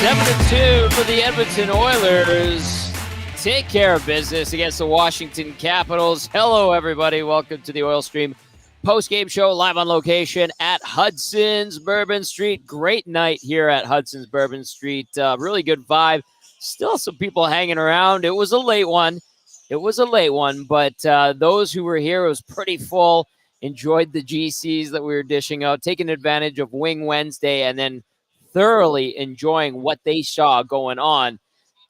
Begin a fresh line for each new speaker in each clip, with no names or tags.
7-2 for the Edmonton Oilers. Take care of business against the Washington Capitals. Hello, everybody. Welcome to the Oil Stream postgame show live on location at Hudson's Bourbon Street. Great night here at Hudson's Bourbon Street. Really good vibe. Still some people hanging around. It was a late one. But those who were here, it was pretty full. Enjoyed the GCs that we were dishing out, taking advantage of Wing Wednesday, and then thoroughly enjoying what they saw going on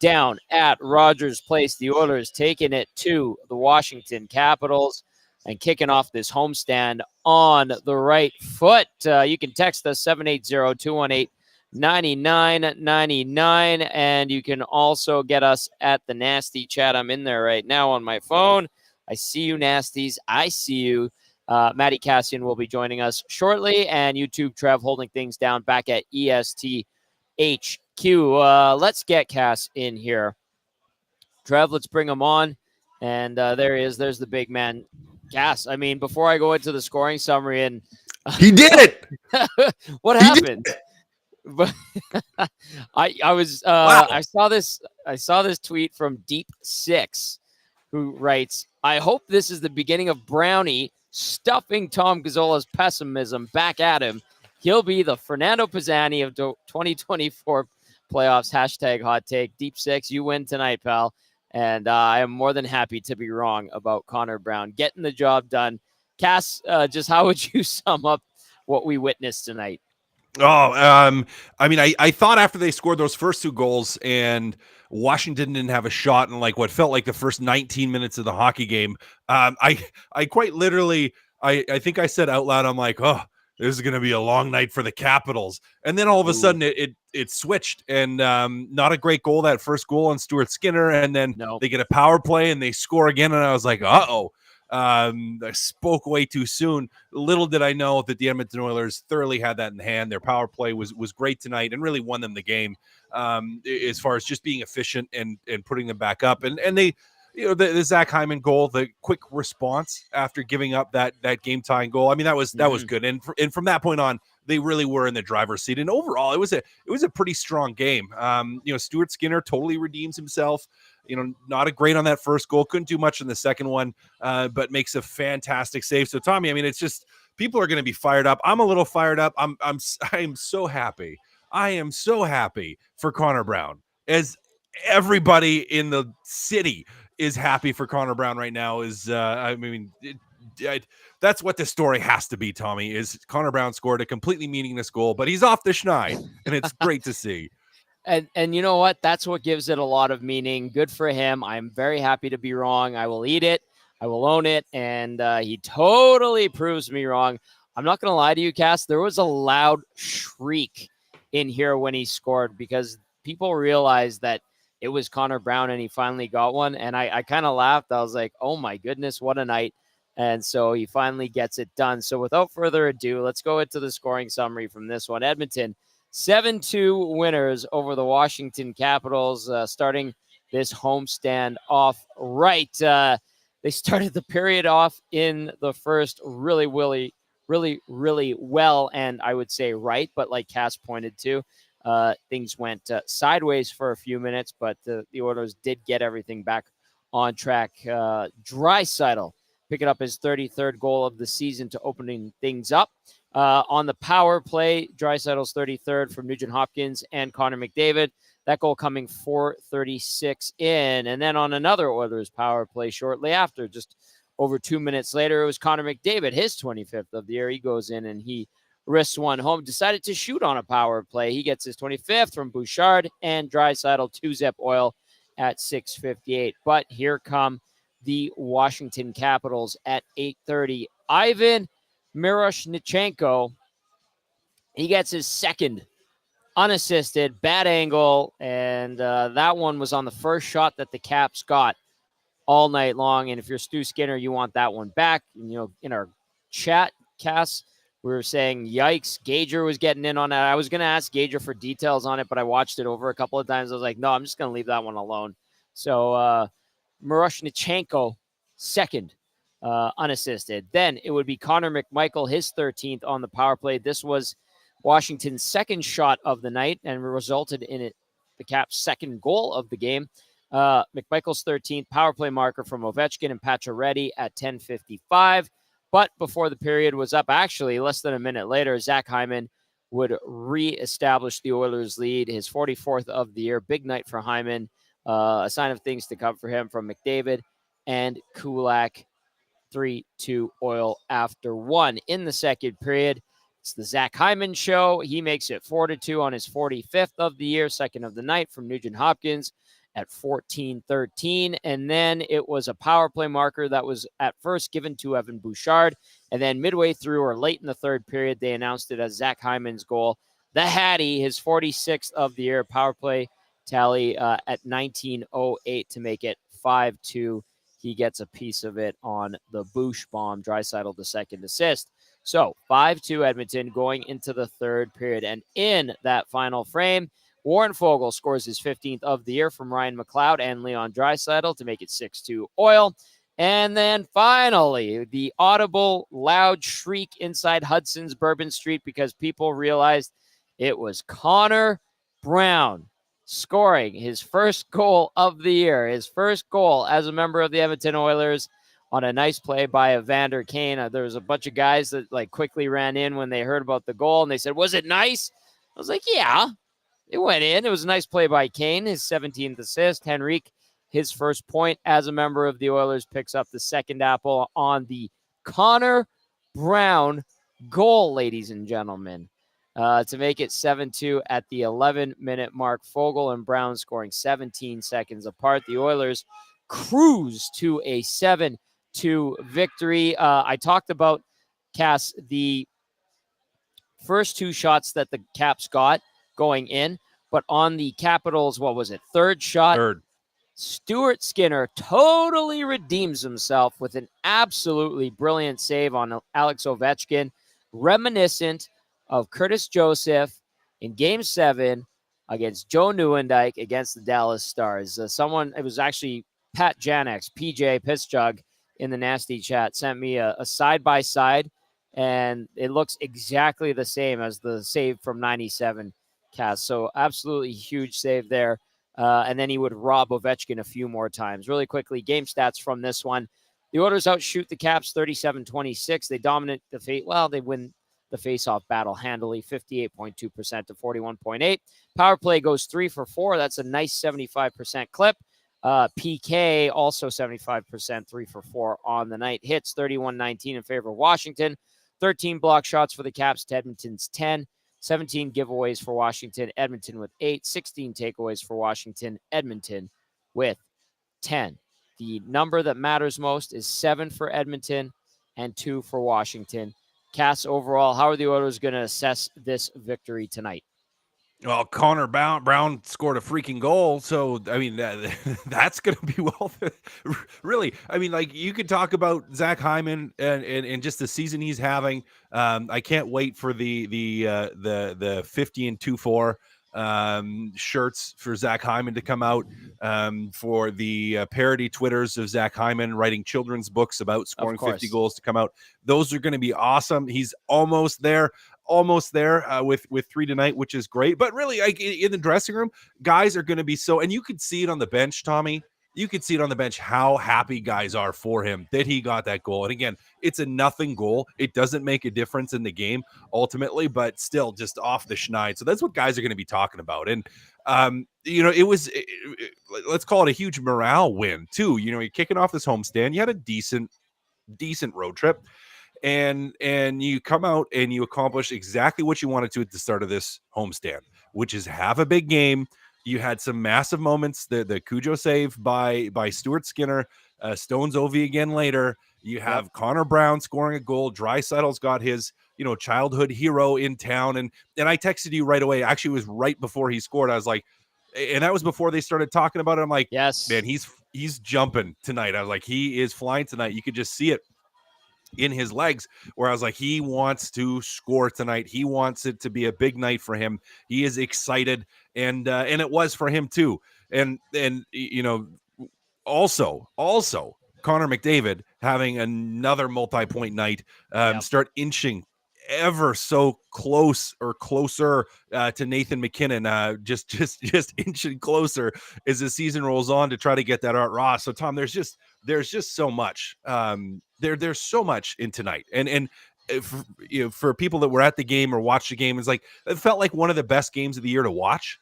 down at Rogers Place. The Oilers taking it to the Washington Capitals and kicking off this homestand on the right foot. You can text us 780-218-9999, and you can also get us at the Nasty Chat. I'm in there right now on my phone. I see you, Nasties. I see you. Matt Kassian will be joining us shortly, and YouTube Trev holding things down back at EST HQ. Let's get Cass in here. Trev, let's bring him on. And there he is. There's the big man, Cass. I mean, before I go into the scoring summary, and
he did it.
What happened? But I saw this tweet from Deep Six, who writes, "I hope this is the beginning of Brownie stuffing Tom Gazzola's pessimism back at him. He'll be the Fernando Pisani of 2024 playoffs. Hashtag hot take." Deep Six, you win tonight, pal. And I am more than happy to be wrong about Conor Brown getting the job done. Cass, just how would you sum up what we witnessed tonight?
I mean, I thought after they scored those first two goals and Washington didn't have a shot in like what felt like the first 19 minutes of the hockey game, I quite literally, I think I said out loud, I'm like, oh, this is going to be a long night for the Capitals. And then all of a sudden it switched, and not a great goal, that first goal on Stuart Skinner. And then they get a power play and they score again. And I was like, uh-oh. I spoke way too soon. Little did I know that the Edmonton Oilers thoroughly had that in hand. Their power play was great tonight and really won them the game, as far as just being efficient and putting them back up. And they, the Zach Hyman goal, the quick response after giving up that game tying goal. I mean, that was good. And from that point on, they really were in the driver's seat. And overall, it was a pretty strong game. Stuart Skinner totally redeems himself. Not a great on that first goal. Couldn't do much in the second one, but makes a fantastic save. So, Tommy, I mean, it's just people are going to be fired up. I'm a little fired up. I am so happy. I am so happy for Conor Brown, as everybody in the city is happy for Conor Brown right now. That's what this story has to be, Tommy, is Conor Brown scored a completely meaningless goal, but he's off the schneid, and it's great to see.
And you know what? That's what gives it a lot of meaning. Good for him. I'm very happy to be wrong. I will eat it. I will own it. And he totally proves me wrong. I'm not going to lie to you, Cass. There was a loud shriek in here when he scored, because people realized that it was Conor Brown and he finally got one. And I kind of laughed. I was like, oh my goodness, what a night. And so he finally gets it done. So without further ado, let's go into the scoring summary from this one. Edmonton, 7-2 winners over the Washington Capitals, starting this homestand off right. They started the period off in the first really well, and I would say right, but like Cass pointed to, things went sideways for a few minutes, but the Oilers did get everything back on track. Draisaitl picking up his 33rd goal of the season to opening things up. On the power play, Draisaitl's 33rd from Nugent Hopkins and Connor McDavid. That goal coming 4:36 in. And then on another Oilers power play shortly after, just over 2 minutes later, it was Connor McDavid, his 25th of the year. He goes in and he risks one home. Decided to shoot on a power play. He gets his 25th from Bouchard, and Draisaitl 2-zip Oil at 6:58. But here come the Washington Capitals at 8:30. Ivan Miroshnichenko, he gets his second unassisted, bad angle, and that one was on the first shot that the Caps got all night long. And if you're Stu Skinner, you want that one back. And, in our chat, Cass, we were saying, yikes, Gager was getting in on that. I was going to ask Gager for details on it, but I watched it over a couple of times. I was like, no, I'm just going to leave that one alone. So Miroshnichenko, second. Unassisted. Then it would be Connor McMichael, his 13th on the power play. This was Washington's second shot of the night and resulted in it the Caps' second goal of the game. McMichael's 13th power play marker from Ovechkin and Pacioretty at 10:55. But before the period was up, actually less than a minute later, Zach Hyman would reestablish the Oilers' lead, his 44th of the year. Big night for Hyman, a sign of things to come for him from McDavid and Kulak. 3-2 Oil after one. In the second period, it's the Zach Hyman show. He makes it 4-2 on his 45th of the year, second of the night from Nugent Hopkins at 14:13. And then it was a power play marker that was at first given to Evan Bouchard. And then midway through or late in the third period, they announced it as Zach Hyman's goal. The Hattie, his 46th of the year, power play tally at 19:08 to make it 5-2. He gets a piece of it on the Boosh bomb. Draisaitl, the second assist. So 5-2 Edmonton going into the third period. And in that final frame, Warren Foegele scores his 15th of the year from Ryan McLeod and Leon Draisaitl to make it 6-2 Oil. And then finally, the audible loud shriek inside Hudson's Bourbon Street because people realized it was Conor Brown scoring his first goal of the year, his first goal as a member of the Edmonton Oilers on a nice play by Evander Kane. There was a bunch of guys that quickly ran in when they heard about the goal, and they said, was it nice? I was like, yeah, it went in. It was a nice play by Kane, his 17th assist. Henrique, his first point as a member of the Oilers, picks up the second apple on the Conor Brown goal, ladies and gentlemen. To make it 7-2 at the 11-minute mark. Foegele and Brown scoring 17 seconds apart. The Oilers cruise to a 7-2 victory. I talked about, Cass, the first two shots that the Caps got going in, but on the Capitals, what was it, third shot?
Third.
Stuart Skinner totally redeems himself with an absolutely brilliant save on Alex Ovechkin, reminiscent of Curtis Joseph in Game 7 against Joe Nieuwendyk against the Dallas Stars. It was actually Pat Janex, PJ Pittsjug in the Nasty Chat, sent me a side-by-side, and it looks exactly the same as the save from 97, Cass. So absolutely huge save there. And then he would rob Ovechkin a few more times. Really quickly, game stats from this one. The Oilers outshoot the Caps 37-26. They dominate the fate. Well, they win the face-off battle handily, 58.2% to 41.8. Power play goes 3 for 4. That's a nice 75% clip. PK also 75%, 3 for 4 on the night. Hits 31-19 in favor of Washington. 13 block shots for the Caps to Edmonton's 10. 17 giveaways for Washington, Edmonton with 8. 16 takeaways for Washington, Edmonton with 10. The number that matters most is 7 for Edmonton and 2 for Washington. Cass, overall, how are the Oilers going to assess this victory tonight?
Well, Conor Brown scored a freaking goal, so I mean that's going to be really. I mean, you could talk about Zach Hyman and just the season he's having. I can't wait for the 50-2-4 shirts for Zach Hyman to come out, for the parody Twitters of Zach Hyman writing children's books about scoring 50 goals to come out. Those are going to be awesome. He's almost there with 3 tonight, which is great. But really, in the dressing room, guys are going to be so, and you could see it on the bench, Tommy. You could see it on the bench how happy guys are for him that he got that goal. And again, it's a nothing goal. It doesn't make a difference in the game ultimately, but still just off the schneid. So that's what guys are going to be talking about. And it was, let's call it a huge morale win too. You're kicking off this homestand. You had a decent road trip. And you come out and you accomplish exactly what you wanted to at the start of this homestand, which is have a big game. You had some massive moments. The Cujo save by Stuart Skinner, Stones Ovi again later. You have Conor Brown scoring a goal. Draisaitl's got his childhood hero in town, and I texted you right away. Actually, it was right before he scored. I was like, and that was before they started talking about it. I'm like,
yes,
man, he's jumping tonight. I was like, he is flying tonight. You could just see it in his legs, where I was like, he wants to score tonight. He wants it to be a big night for him. He is excited, and it was for him too. And also Connor McDavid having another multi-point night, start inching ever so close or closer to Nathan McKinnon, just inching closer as the season rolls on to try to get that Art Ross. So Tom, there's just so much. There's so much in tonight, and if, for people that were at the game or watched the game, it's like it felt like one of the best games of the year to watch.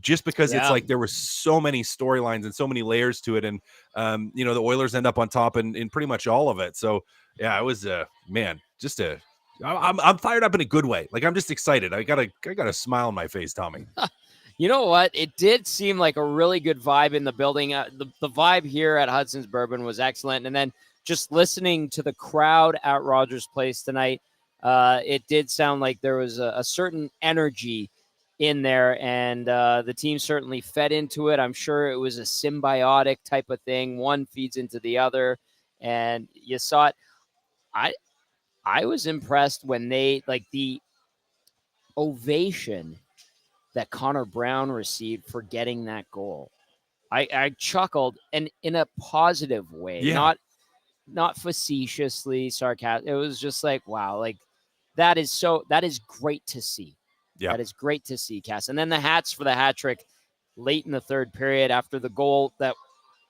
Just because it's like there were so many storylines and so many layers to it, and the Oilers end up on top in pretty much all of it. So yeah, it was man, just I'm fired up in a good way. Like I'm just excited. I got a smile on my face, Tommy.
You know what? It did seem like a really good vibe in the building. The vibe here at Hudson's Bourbon was excellent, and then just listening to the crowd at Rogers Place tonight, it did sound like there was a certain energy in there, and the team certainly fed into it. I'm sure it was a symbiotic type of thing. One feeds into the other, and you saw it. I was impressed when they, like, the ovation that Conor Brown received for getting that goal. I chuckled, and in a positive way, not facetiously sarcastic. It was just like, wow, like that is great to see. Yeah. That is great to see, Cass. And then the hats for the hat trick late in the third period after the goal that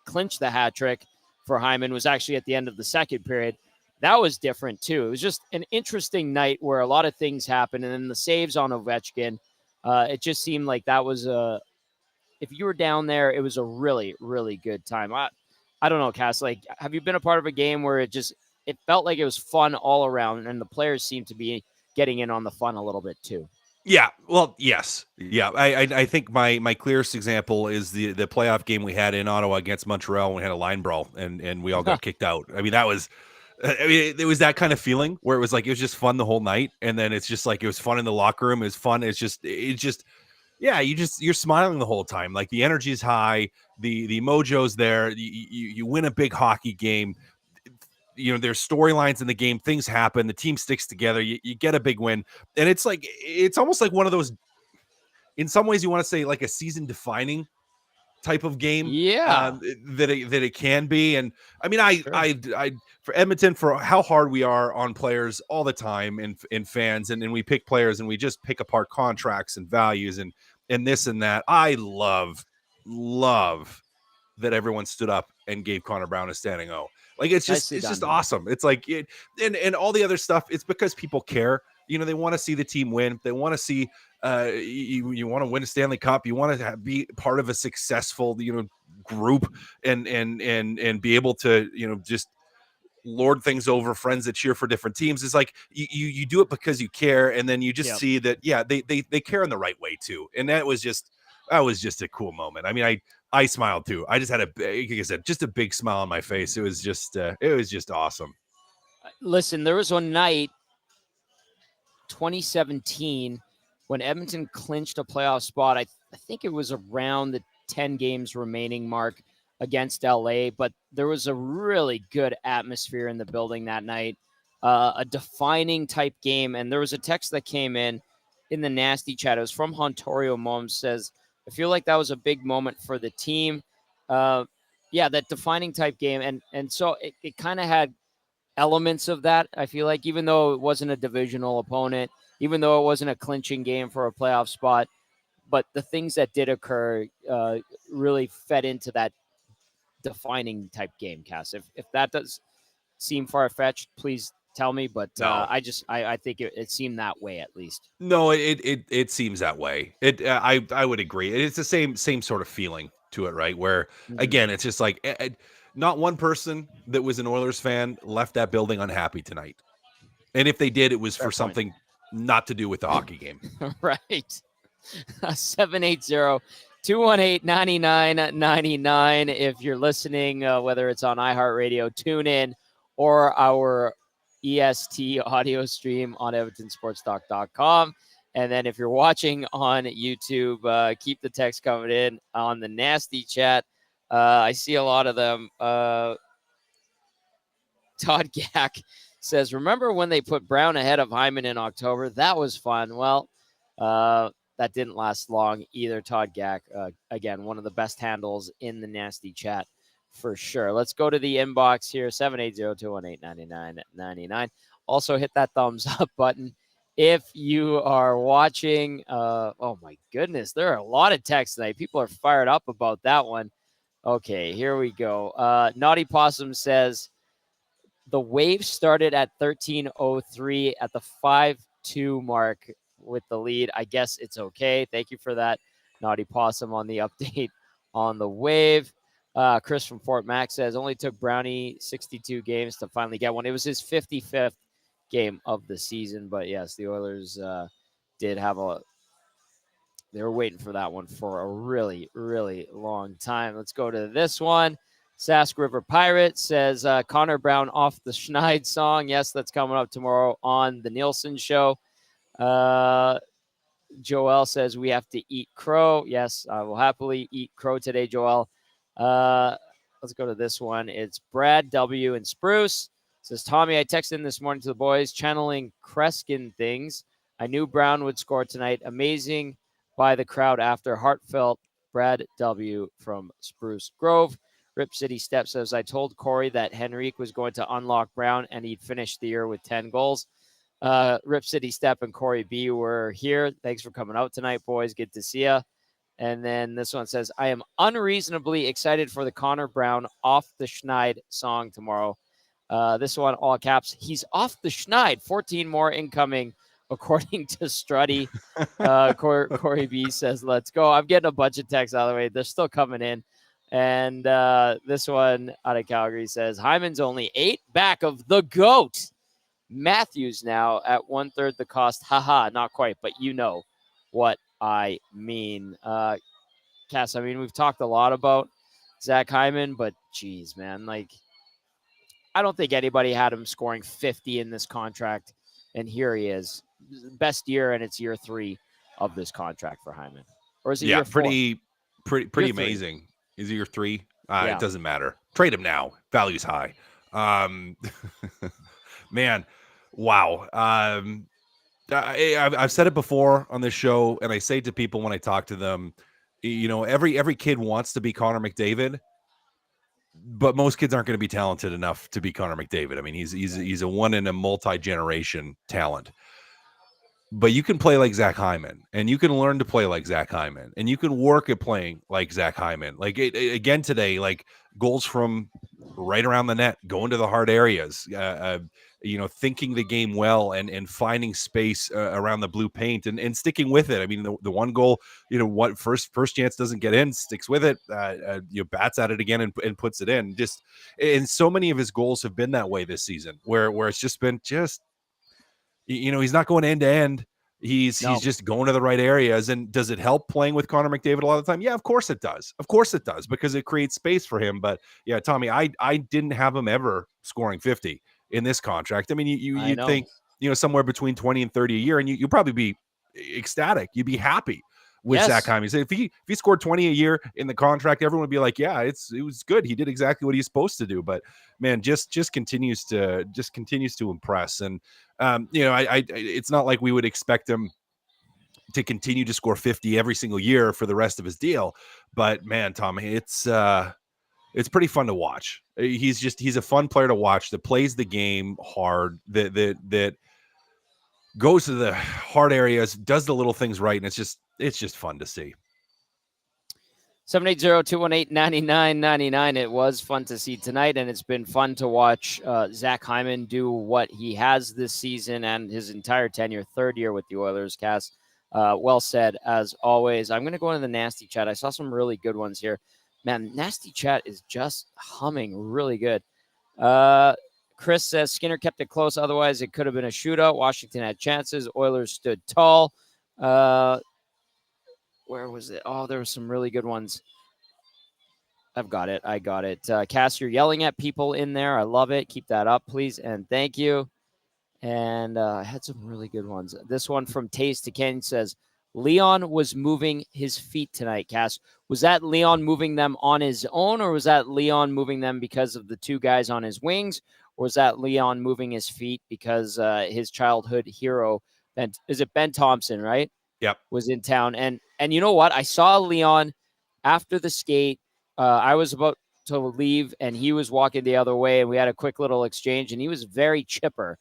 clinched the hat trick for Hyman was actually at the end of the second period. That was different too. It was just an interesting night where a lot of things happened. And then the saves on Ovechkin, it just seemed like that was if you were down there, it was a really, really good time. I don't know, Cass, like, have you been a part of a game where it felt like it was fun all around, and the players seemed to be getting in on the fun a little bit too?
Yeah, well, yes. Yeah, I think my clearest example is the playoff game we had in Ottawa against Montreal when we had a line brawl and we all got kicked out. I mean, it was that kind of feeling where it was like it was just fun the whole night, and then it's just like it was fun in the locker room. It was fun. It's just yeah, you're smiling the whole time. Like the energy is high, the mojo's there. You win a big hockey game. There's storylines in the game, things happen, the team sticks together, you get a big win, and it's almost like one of those, in some ways you want to say like a season defining type of game, that it can be. And I mean, I for Edmonton, for how hard we are on players all the time, and fans, and we pick players and we just pick apart contracts and values and this and that. I love that everyone stood up and gave Conor Brown a standing O. Like it's just awesome. It's like it, and all the other stuff. It's because people care. They want to see the team win. They want to see you want to win a Stanley Cup. You want to be part of a successful group and be able to just lord things over friends that cheer for different teams. It's like you do it because you care, and then you just see that they care in the right way too. And that was just a cool moment. I mean, I smiled too. I just had like I said, just a big smile on my face. It was just awesome.
Listen, there was one night, 2017, when Edmonton clinched a playoff spot. I think it was around the 10 games remaining mark against LA, but there was a really good atmosphere in the building that night, a defining type game. And there was a text that came in the nasty chat. It was from Hontorio Moms, says, I feel like that was a big moment for the team. That defining type game. And so it kind of had elements of that. I feel like, even though it wasn't a divisional opponent, even though it wasn't a clinching game for a playoff spot, but the things that did occur really fed into that defining type game, Cass. If that does seem far-fetched, please tell me, but no. I think it seemed that way, at least.
No, it seems that way. I would agree. It's the same sort of feeling to it, right? Where again, it's just like not one person that was an Oilers fan left that building unhappy tonight. And if they did, it was for something not to do with the hockey game.
Right. 780-218-9999. If you're listening, whether it's on iHeartRadio, TuneIn, or our EST audio stream on EdmontonSportsTalk.com. And then if you're watching on YouTube, keep the text coming in on the nasty chat. I see a lot of them. Todd Gack says, remember when they put Brown ahead of Hyman in October? That was fun. Well, that didn't last long either, Todd Gack. Again, one of the best handles in the nasty chat for sure. Let's go to the inbox here, 780-218-9999. Also hit that thumbs up button. If you are watching, oh my goodness, there are a lot of texts tonight. People are fired up about that one. Okay, here we go. Naughty Possum says, the wave started at 13:03 at the 5-2 mark with the lead. I guess it's okay. Thank you for that, Naughty Possum, on the update on the wave. Chris from Fort Mac says, only took Brownie 62 games to finally get one. It was his 55th game of the season. But yes, the Oilers did have they were waiting for that one for a really, really long time. Let's go to this one. Sask River Pirate says, Conor Brown off the Schneid song. Yes, that's coming up tomorrow on the Nielsen show. Joel says, we have to eat crow. Yes, I will happily eat crow today, Joel. Let's go to this one. It's Brad W. and Spruce. Says, Tommy, I texted in this morning to the boys, channeling Kreskin things. I knew Brown would score tonight. Amazing by the crowd after. Heartfelt, Brad W. from Spruce Grove. Rip City Step says, I told Corey that Henrique was going to unlock Brown and he'd finish the year with 10 goals. Rip City Step and Corey B were here. Thanks for coming out tonight, boys. Good to see you. And then this one says, I am unreasonably excited for the Conor Brown off the Schneid song tomorrow. This one, all caps, he's off the Schneid. 14 more incoming, according to Strutty. Corey B says, let's go. I'm getting a bunch of texts out of the way. They're still coming in. And this one out of Calgary says, Hyman's only 8 back of the GOAT. Matthews now at 1/3 the cost. Haha, not quite, but you know what I mean. Cass, I mean, we've talked a lot about Zach Hyman, but geez, man, like, I don't think anybody had him scoring 50 in this contract, and here he is. Best year, and it's year 3 of this contract for Hyman. Or is it year 4?
Pretty amazing. Is it year 3? It doesn't matter. Trade him now. Value's high. Man, wow. I've said it before on this show, and I say it to people when I talk to them, you know, every kid wants to be Connor McDavid, but most kids aren't going to be talented enough to be Connor McDavid. I mean, he's a one in a multi-generation talent. But you can play like Zach Hyman, and you can learn to play like Zach Hyman, and you can work at playing like Zach Hyman. Like again today, like goals from right around the net, going to the hard areas, you know, thinking the game well and finding space around the blue paint and sticking with it. I mean, the one goal, you know, what first chance doesn't get in, sticks with it, you know, bats at it again and puts it in. Just, and so many of his goals have been that way this season, where it's just been you know, he's not going end to end. He's just going to the right areas. And does it help playing with Connor McDavid a lot of the time? Yeah, of course it does. Of course it does, because it creates space for him. But yeah, Tommy, I didn't have him ever scoring 50 in this contract. I mean, you'd think, you know, somewhere between 20 and 30 a year, and you'd probably be ecstatic. You'd be happy with Zach Hyman. If he scored 20 a year in the contract, everyone would be like, yeah, it was good. He did exactly what he's supposed to do. But man, just continues to impress. And you know, it's not like we would expect him to continue to score 50 every single year for the rest of his deal. But man, Tommy, it's pretty fun to watch. He's a fun player to watch, that plays the game hard, that goes to the hard areas, does the little things right, and it's just fun to see.
780-218-9999. It was fun to see tonight, and it's been fun to watch Zach Hyman do what he has this season and his entire tenure, 3rd year with the Oilers. Cass, well said, as always. I'm going to go into the nasty chat. I saw some really good ones here. Man, nasty chat is just humming really good. Chris says Skinner kept it close. Otherwise, it could have been a shootout. Washington had chances. Oilers stood tall. Where was it? Oh, there were some really good ones. I got it. Cass, you're yelling at people in there. I love it. Keep that up, please. And thank you. And I had some really good ones. This one from Taste to Ken says, Leon was moving his feet tonight, Cass. Was that Leon moving them on his own, or was that Leon moving them because of the 2 guys on his wings? Or was that Leon moving his feet because his childhood hero, Ben Thompson, right?
Yep.
Was in town. And you know what? I saw Leon after the skate. I was about to leave, and he was walking the other way, and we had a quick little exchange, and he was very chipper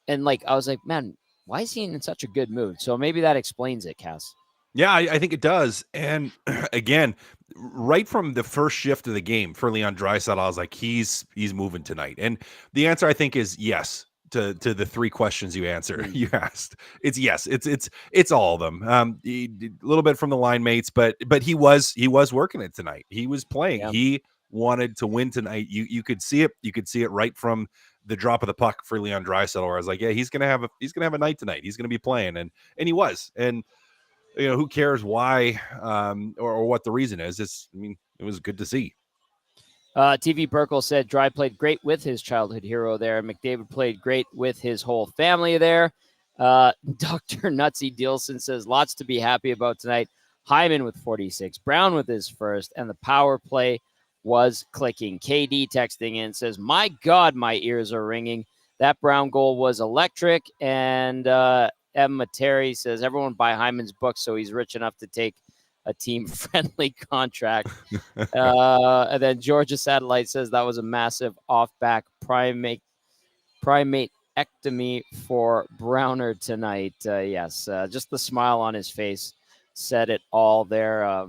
And like, I was like, man, why is he in such a good mood? So maybe that explains it, Cass.
Yeah, I think it does. And again, right from the first shift of the game for Leon Draisaitl, I was like, he's moving tonight. And the answer I think is yes to the three questions you you asked. It's yes. It's all of them. A little bit from the line mates, but he was working it tonight. He was playing.
Yeah.
He wanted to win tonight. You could see it. You could see it right from the drop of the puck for Leon Draisaitl, where I was like, yeah, he's gonna have a night tonight. He's gonna be playing, and he was. And who cares why or what the reason is? It was good to see.
TV Burkle said Dry played great with his childhood hero there. McDavid played great with his whole family there. Dr. Nutsy Dielson says lots to be happy about tonight. Hyman with 46, Brown with his first, and the power play was clicking. KD texting in says, my God, my ears are ringing. That Brown goal was electric. And Emma Terry says, everyone buy Hyman's book so he's rich enough to take a team-friendly contract. And then Georgia Satellite says that was a massive off-back primate ectomy for Browner tonight. Yes, just the smile on his face said it all there.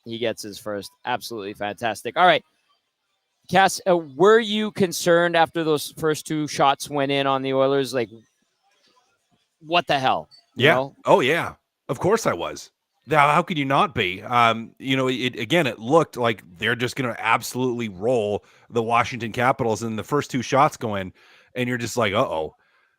He gets his first. Absolutely fantastic. All right. Cass, were you concerned after those first two shots went in on the Oilers? Like, what the hell?
You know? Oh, yeah. Of course I was. How could you not be? It looked like they're just going to absolutely roll the Washington Capitals, and the first two shots go in, and you're just like, uh-oh.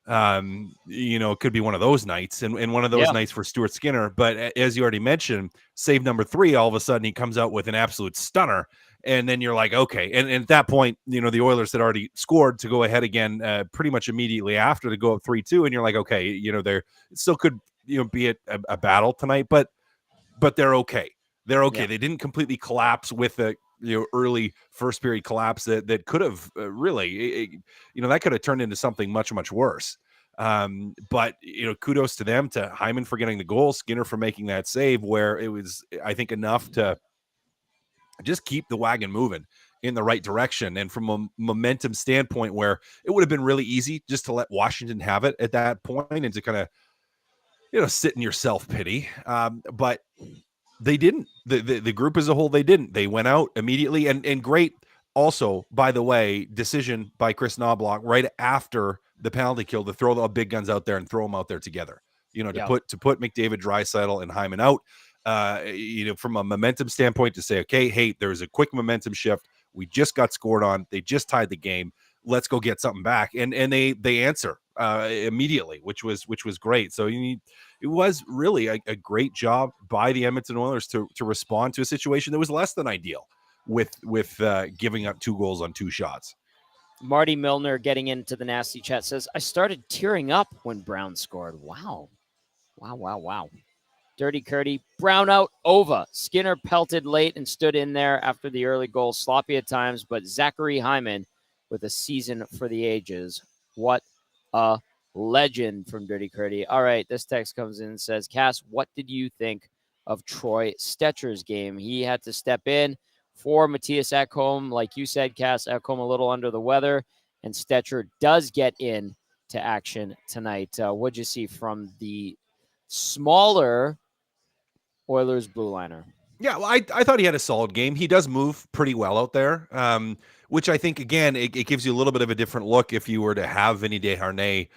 It could be one of those nights, and one of those nights for Stuart Skinner. But as you already mentioned, save number 3, all of a sudden he comes out with an absolute stunner. And then you're like, okay. And at that point, the Oilers had already scored to go ahead again pretty much immediately after to go up 3-2. And you're like, okay, there still could, be a battle tonight, but they're okay. They're okay. Yeah. They didn't completely collapse with a early first period collapse that could have really, that could have turned into something much, much worse. But kudos to them, to Hyman for getting the goal, Skinner for making that save, where it was, I think, enough to just keep the wagon moving in the right direction. And from a momentum standpoint, where it would have been really easy just to let Washington have it at that point and to kind of, sit in your self-pity. But they didn't. The group as a whole, they didn't. They went out immediately, and great. Also, by the way, decision by Chris Knoblauch right after the penalty kill to throw the big guns out there and throw them out there together. To put McDavid, Draisaitl, and Hyman out. From a momentum standpoint, to say, okay, hey, there's a quick momentum shift. We just got scored on. They just tied the game. Let's go get something back. And they answer immediately, which was great. So it was really a great job by the Edmonton Oilers to respond to a situation that was less than ideal with giving up 2 goals on 2 shots.
Marty Milner getting into the nasty chat says, I started tearing up when Brown scored. Wow. Dirty Curdy, Brown out, Ova. Skinner pelted late and stood in there after the early goal. Sloppy at times, but Zachary Hyman with a season for the ages. What a legend from Dirty Curdy. All right, this text comes in and says, Cass, what did you think of Troy Stecher's game? He had to step in for Matthias Ekholm. Like you said, Cass, Ekholm a little under the weather, and Stecher does get in to action tonight. What'd you see from the smaller Oilers blue liner?
Yeah, well, I thought he had a solid game. He does move pretty well out there, which I think, again, it gives you a little bit of a different look if you were to have Vinny Desharnais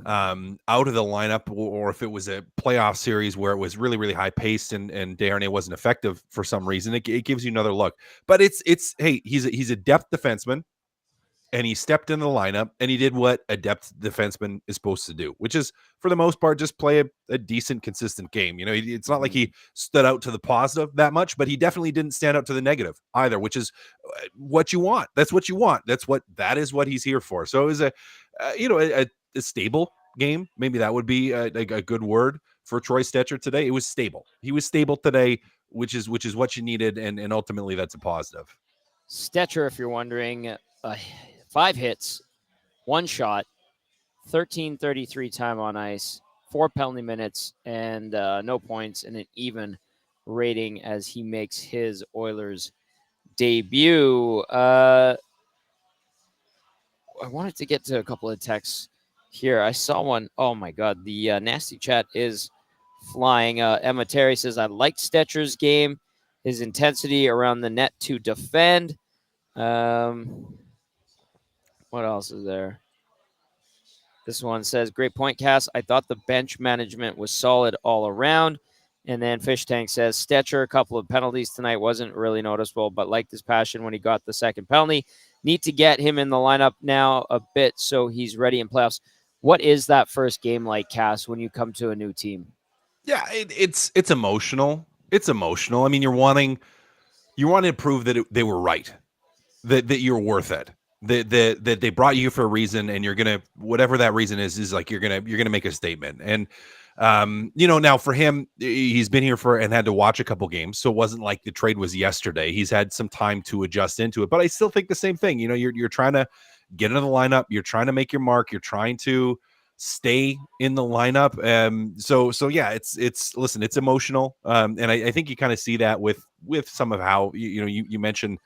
out of the lineup, or if it was a playoff series where it was really, really high paced and Desharnais wasn't effective for some reason. It gives you another look. But it's hey, he's a depth defenseman. And he stepped in the lineup and he did what a depth defenseman is supposed to do, which is, for the most part, just play a decent, consistent game. It's not like he stood out to the positive that much, but he definitely didn't stand out to the negative either, which is what you want. That's what you want. That is what he's here for. So it was a stable game. Maybe that would be a good word for Troy Stecher today. It was stable. He was stable today, which is what you needed. And ultimately that's a positive.
Stecher, if you're wondering, 5 hits, 1 shot, 13:33 time on ice, 4 penalty minutes, and no points, and an even rating as he makes his Oilers debut. I wanted to get to a couple of texts Here, I saw one. Oh my God, the nasty chat is flying. Emma Terry says, I liked Stecher's game, his intensity around the net to defend. What else is there? This one says, great point, Cass. I thought the bench management was solid all around. And then Fish Tank says, Stecher, a couple of penalties tonight, wasn't really noticeable, but liked his passion when he got the second penalty. Need to get him in the lineup now a bit so he's ready in playoffs. What is that first game like, Cass, when you come to a new team?
Yeah, it's emotional. It's emotional. I mean, you're wanting to prove that they were right, that you're worth it, that they brought you for a reason, and you're gonna, whatever that reason is like you're gonna make a statement. And now for him, he's been here and had to watch a couple games, so it wasn't like the trade was yesterday. He's had some time to adjust into it, but I still think the same thing. You're trying to get into the lineup, you're trying to make your mark, you're trying to stay in the lineup. So yeah, it's emotional. And I think you kind of see that with some of how you mentioned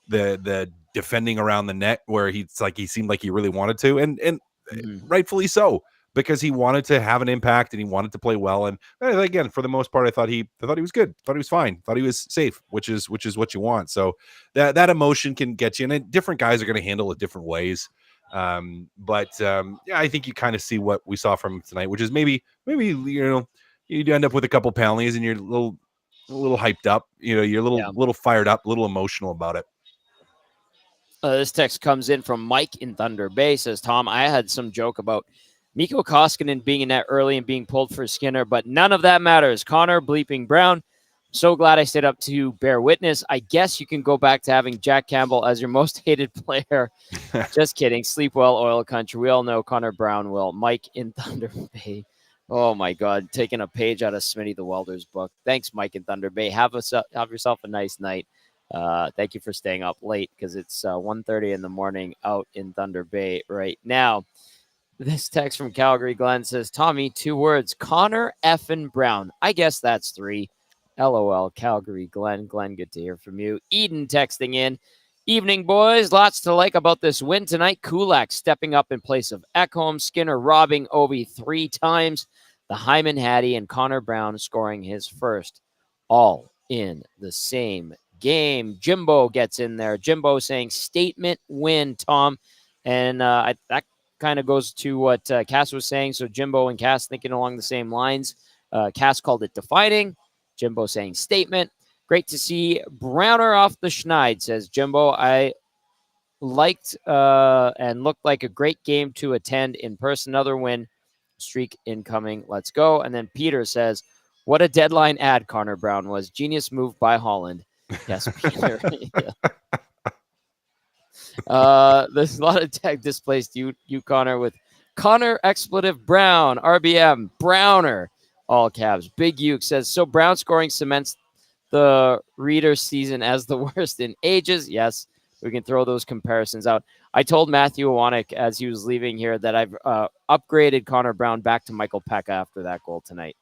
the defending around the net, where he seemed like he really wanted to, and rightfully so, because he wanted to have an impact and he wanted to play well. And again, for the most part, I thought he was good, thought he was fine, thought he was safe, which is what you want. So that emotion can get you, and different guys are going to handle it different ways. Yeah, I think you kind of see what we saw from him tonight, which is maybe you end up with a couple penalties and you're a little hyped up, you're a little fired up, a little emotional about it.
This text comes in from Mike in Thunder Bay. Says, Tom, I had some joke about Mikko Koskinen being in net early and being pulled for Skinner, but none of that matters. Conor bleeping Brown. So glad I stayed up to bear witness. I guess you can go back to having Jack Campbell as your most hated player. Just kidding. Sleep well, oil country. We all know Conor Brown will. Mike in Thunder Bay. Oh, my God. Taking a page out of Smitty the Welder's book. Thanks, Mike in Thunder Bay. Have yourself a nice night. Thank you for staying up late, because it's 1:30 in the morning out in Thunder Bay right now. This text from Calgary Glenn says, Tommy, 2 words, Conor effing Brown. I guess that's 3. LOL, Calgary Glenn. Glenn, good to hear from you. Eden texting in. Evening, boys. Lots to like about this win tonight. Kulak stepping up in place of Ekholm. Skinner robbing Ovi 3 times. The Hyman Hattie and Conor Brown scoring his first, all in the same game. Jimbo gets in there. Jimbo saying statement win, Tom. And that kind of goes to what Cass was saying. So Jimbo and Cass thinking along the same lines. Cass called it defining. Jimbo saying statement. Great to see Browner off the schneid, says Jimbo. I liked and looked like a great game to attend in person. Another win streak incoming. Let's go. And then Peter says, what a deadline ad Conor Brown was. Genius move by Holland. Yes, Peter. There's a lot of tech displaced you Connor, with Connor expletive Brown, RBM, Browner, all caps. Big Uke says, so Brown scoring cements the Reader season as the worst in ages. Yes, we can throw those comparisons out. I told Matthew Iwanek as he was leaving here that I've upgraded Conor Brown back to Michael Pekka after that goal tonight.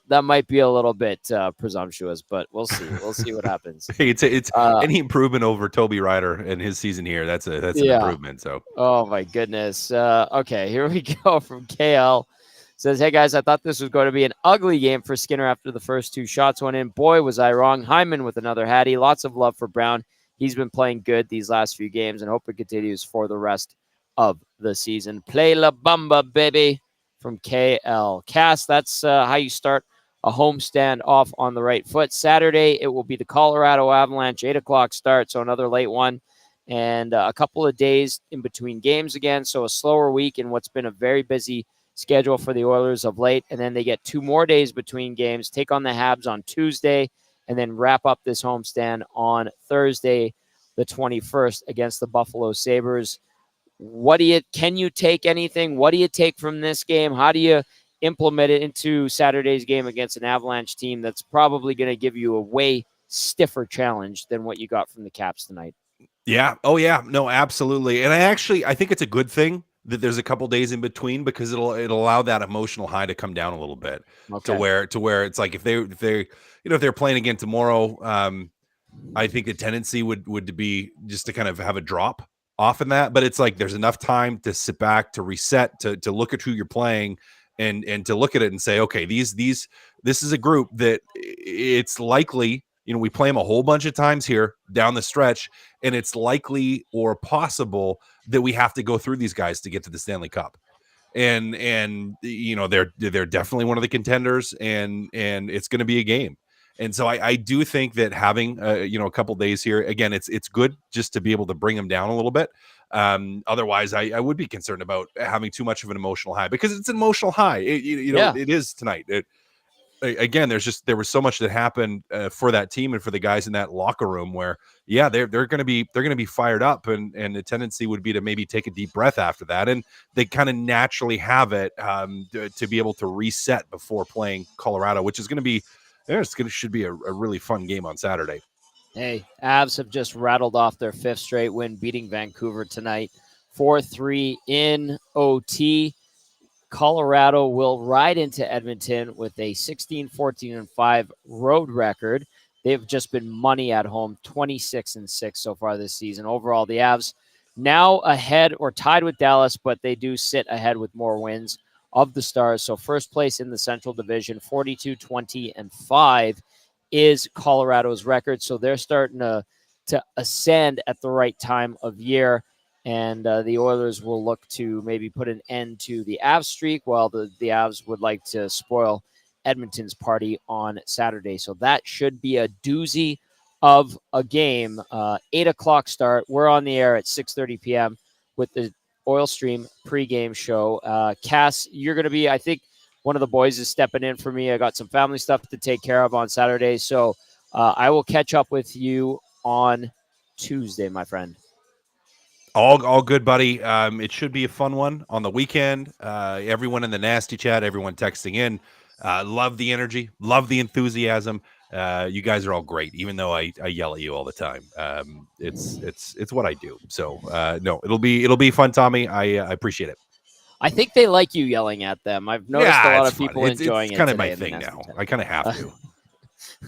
That might be a little bit presumptuous, but we'll see. We'll see what happens.
It's any improvement over Toby Ryder in his season here. That's an improvement. So,
oh my goodness. Okay, here we go from KL. Says, hey guys, I thought this was going to be an ugly game for Skinner after the first 2 shots went in. Boy, was I wrong. Hyman with another Hattie. Lots of love for Brown. He's been playing good these last few games, and hope it continues for the rest of the season. Play La Bamba, baby. From KL. Cass, that's how you start a homestand off on the right foot. Saturday, it will be the Colorado Avalanche, 8 o'clock start, so another late one. And a couple of days in between games again, so a slower week in what's been a very busy schedule for the Oilers of late. And then they get 2 more days between games, take on the Habs on Tuesday, and then wrap up this homestand on Thursday, the 21st, against the Buffalo Sabres. Can you take anything? What do you take from this game? How do you implement it into Saturday's game against an Avalanche team that's probably going to give you a way stiffer challenge than what you got from the Caps tonight?
Yeah. Oh yeah. No, absolutely. And I think it's a good thing that there's a couple days in between, because it'll allow that emotional high to come down a little bit, to where it's like if they're playing again tomorrow, I think the tendency would be just to kind of have a drop often that, but it's like there's enough time to sit back, to reset, to look at who you're playing, and to look at it and say, okay, this is a group that it's likely, we play them a whole bunch of times here down the stretch, and it's likely or possible that we have to go through these guys to get to the Stanley Cup. And they're definitely one of the contenders, and it's going to be a game. And so I do think that having a couple days here, again, it's good just to be able to bring them down a little bit. Otherwise, I would be concerned about having too much of an emotional high, because it's an emotional high. It is tonight. Again, there was so much that happened for that team and for the guys in that locker room where, they're going to be fired up, and the tendency would be to maybe take a deep breath after that, and they kind of naturally have it to be able to reset before playing Colorado, which is going to be should be a really fun game on Saturday.
Hey, Avs have just rattled off their 5th straight win, beating Vancouver tonight 4-3 in OT. Colorado will ride into Edmonton with a 16-14-5 road record. They've just been money at home, 26-6 so far this season. Overall, the Avs now ahead or tied with Dallas, but they do sit ahead with more wins of the Stars. So first place in the Central Division, 42-20-5 is Colorado's record. So they're starting to ascend at the right time of year. And the Oilers will look to maybe put an end to the Avs streak, while the Avs would like to spoil Edmonton's party on Saturday. So that should be a doozy of a game. 8 o'clock start. We're on the air at 6:30 p.m. with the Oil Stream pregame show. Cass, you're going to be, I think, one of the boys is stepping in for me. I got some family stuff to take care of on Saturday. So I will catch up with you on Tuesday, my friend.
All good, buddy. It should be a fun one on the weekend. Everyone in the nasty chat, everyone texting in, love the energy, love the enthusiasm. You guys are all great, even though I yell at you all the time. It's what I do. So no, it'll be fun, Tommy. I appreciate it.
I think they like you yelling at them. I've noticed a lot of people enjoying it.
It's kind of my thing now. I kind of have to.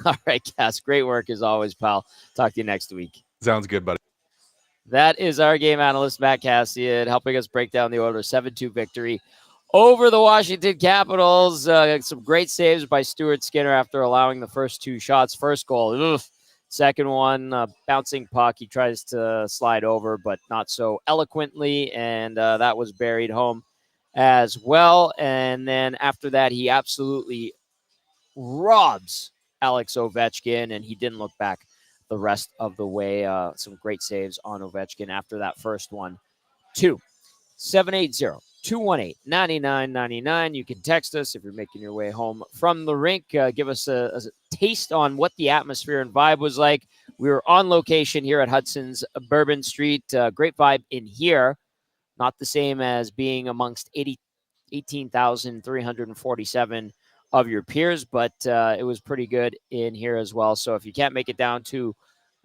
All right, Cass. Great work as always, pal. Talk to you next week.
Sounds good, buddy.
That is our game analyst, Matt Kassian, helping us break down the Oilers' 7-2 victory over the Washington Capitals. Some great saves by Stuart Skinner after allowing the first 2 shots. First goal, oof. Second one, bouncing puck. He tries to slide over, but not so eloquently, and that was buried home as well. And then after that, he absolutely robs Alex Ovechkin, and he didn't look back the rest of the way. Some great saves on Ovechkin after that first one. 780-218-9999. You can text us if you're making your way home from the rink. Give us a taste on what the atmosphere and vibe was like. We were on location here at Hudson's Bourbon Street. Great vibe in here. Not the same as being amongst 18,347 of your peers, but it was pretty good in here as well. So if you can't make it down to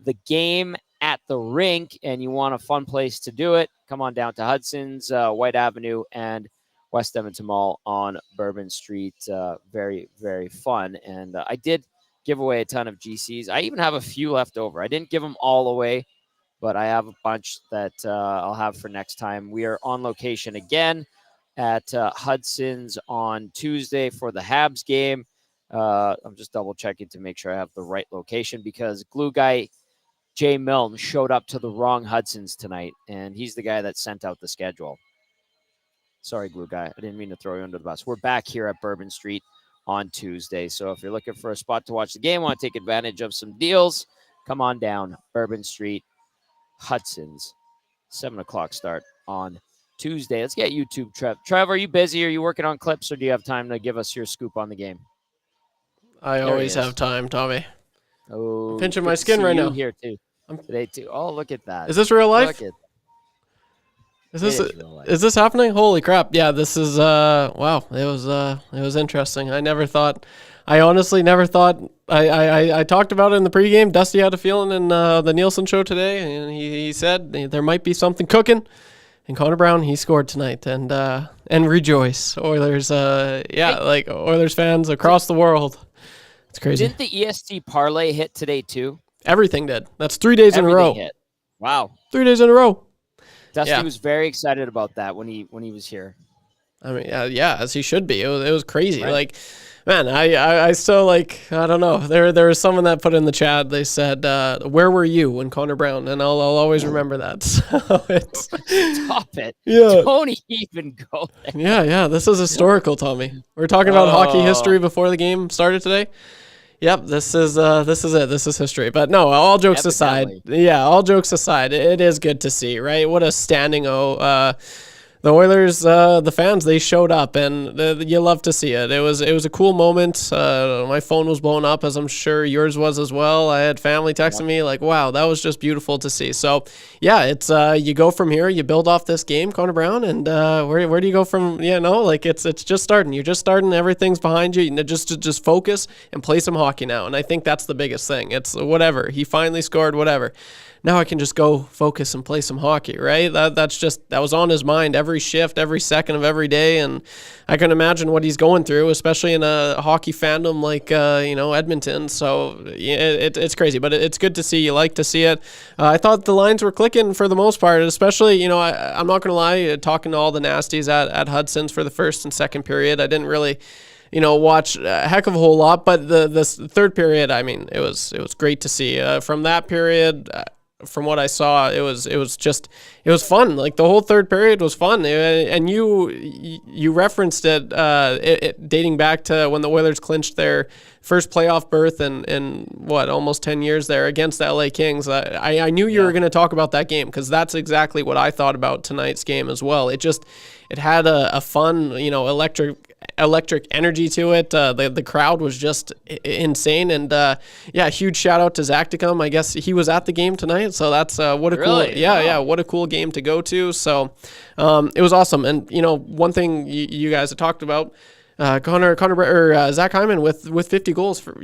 the game at the rink and you want a fun place to do it, come on down to Hudson's, White Avenue, and West Edmonton Mall on Bourbon Street. Very, very fun. And I did give away a ton of GCs. I even have a few left over. I didn't give them all away, but I have a bunch that I'll have for next time. We are on location again at Hudson's on Tuesday for the Habs game. I'm just double checking to make sure I have the right location, because glue guy Jay Milne showed up to the wrong Hudson's tonight, and he's the guy that sent out the schedule. Sorry, glue guy. I didn't mean to throw you under the bus. We're back here at Bourbon Street on Tuesday. So if you're looking for a spot to watch the game, want to take advantage of some deals, come on down Bourbon Street, Hudson's, 7 o'clock start on Tuesday. Let's get YouTube, Trev. Trev, are you busy? Are you working on clips, or do you have time to give us your scoop on the game?
I always have time, Tommy.
Oh,
I'm pinching my skin right now.
Here too. Today too. Oh, look at that.
Is this real life? Is this happening? Holy crap. Yeah, this is wow. It was interesting. I honestly never thought I talked about it in the pregame. Dusty had a feeling in the Nielsen show today, and he said there might be something cooking. And Conor Brown, he scored tonight, and rejoice, Oilers. Like Oilers fans across the world. It's crazy.
Didn't the EST parlay hit today too?
Everything did. That's 3 days in a row.
Hit. Wow.
3 days in a row.
Dusty was very excited about that when he was here.
I mean, yeah, as he should be. It was crazy.
Right.
Like, man, I still like, I don't know. There was someone that put in the chat. They said, "Where were you when Conor Brown?" And I'll always remember that. So it's
Stop it.
Yeah.
Don't even go there.
Yeah. This is historical, Tommy. We're talking about hockey history before the game started today. Yep, this is it. This is history. But no, all jokes aside, it is good to see, right? What a standing the Oilers, the fans, they showed up, and you love to see it. It was a cool moment. My phone was blowing up, as I'm sure yours was as well. I had family texting me like, "Wow, that was just beautiful to see." So, yeah, it's you go from here, you build off this game, Conor Brown, and where do you go from? It's just starting. You're just starting. Everything's behind you. Just focus and play some hockey now. And I think that's the biggest thing. It's whatever he finally scored, whatever. Now I can just go focus and play some hockey, right? That was on his mind every shift, every second of every day, and I can imagine what he's going through, especially in a hockey fandom like Edmonton. So it's crazy, but it's good to see. You like to see it. I thought the lines were clicking for the most part, especially I'm not gonna lie, talking to all the nasties at Hudson's for the first and second period. I didn't really watch a heck of a whole lot, but this third period, I mean, it was great to see. From that period. From what I saw, it was fun. Like the whole third period was fun, and you referenced it dating back to when the Oilers clinched their first playoff berth in what, almost 10 years there against the LA Kings. I knew you were going to talk about that game because that's exactly what I thought about tonight's game as well. It had a fun, electric energy to it. The crowd was just insane, and huge shout out to Zacticum. I guess he was at the game tonight, so that's what a cool game to go to. So it was awesome. And one thing you guys have talked about, Zach Hyman with 50 goals for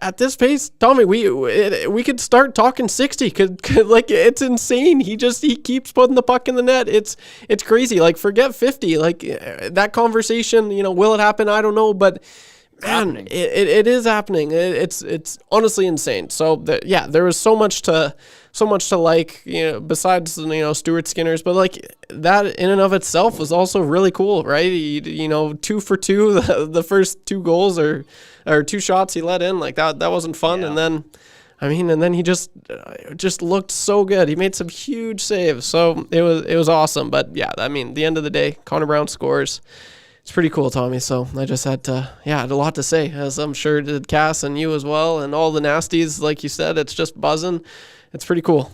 at this pace, Tommy, we could start talking 60. Could like, it's insane. He keeps putting the puck in the net. It's crazy. Like, forget 50. Like, that conversation, will it happen? I don't know, but man, it is happening. It's honestly insane. So there was so much to like, besides Stuart Skinner's, but like that in and of itself was also really cool, right? 2 for 2, the first 2 goals or 2 shots he let in, like that wasn't fun. Yeah. And then he just looked so good. He made some huge saves, so it was awesome. But yeah, I mean, the end of the day, Conor Brown scores. It's pretty cool, Tommy. So I just had a lot to say, as I'm sure did Cass and you as well, and all the nasties, like you said. It's just buzzing. It's pretty cool.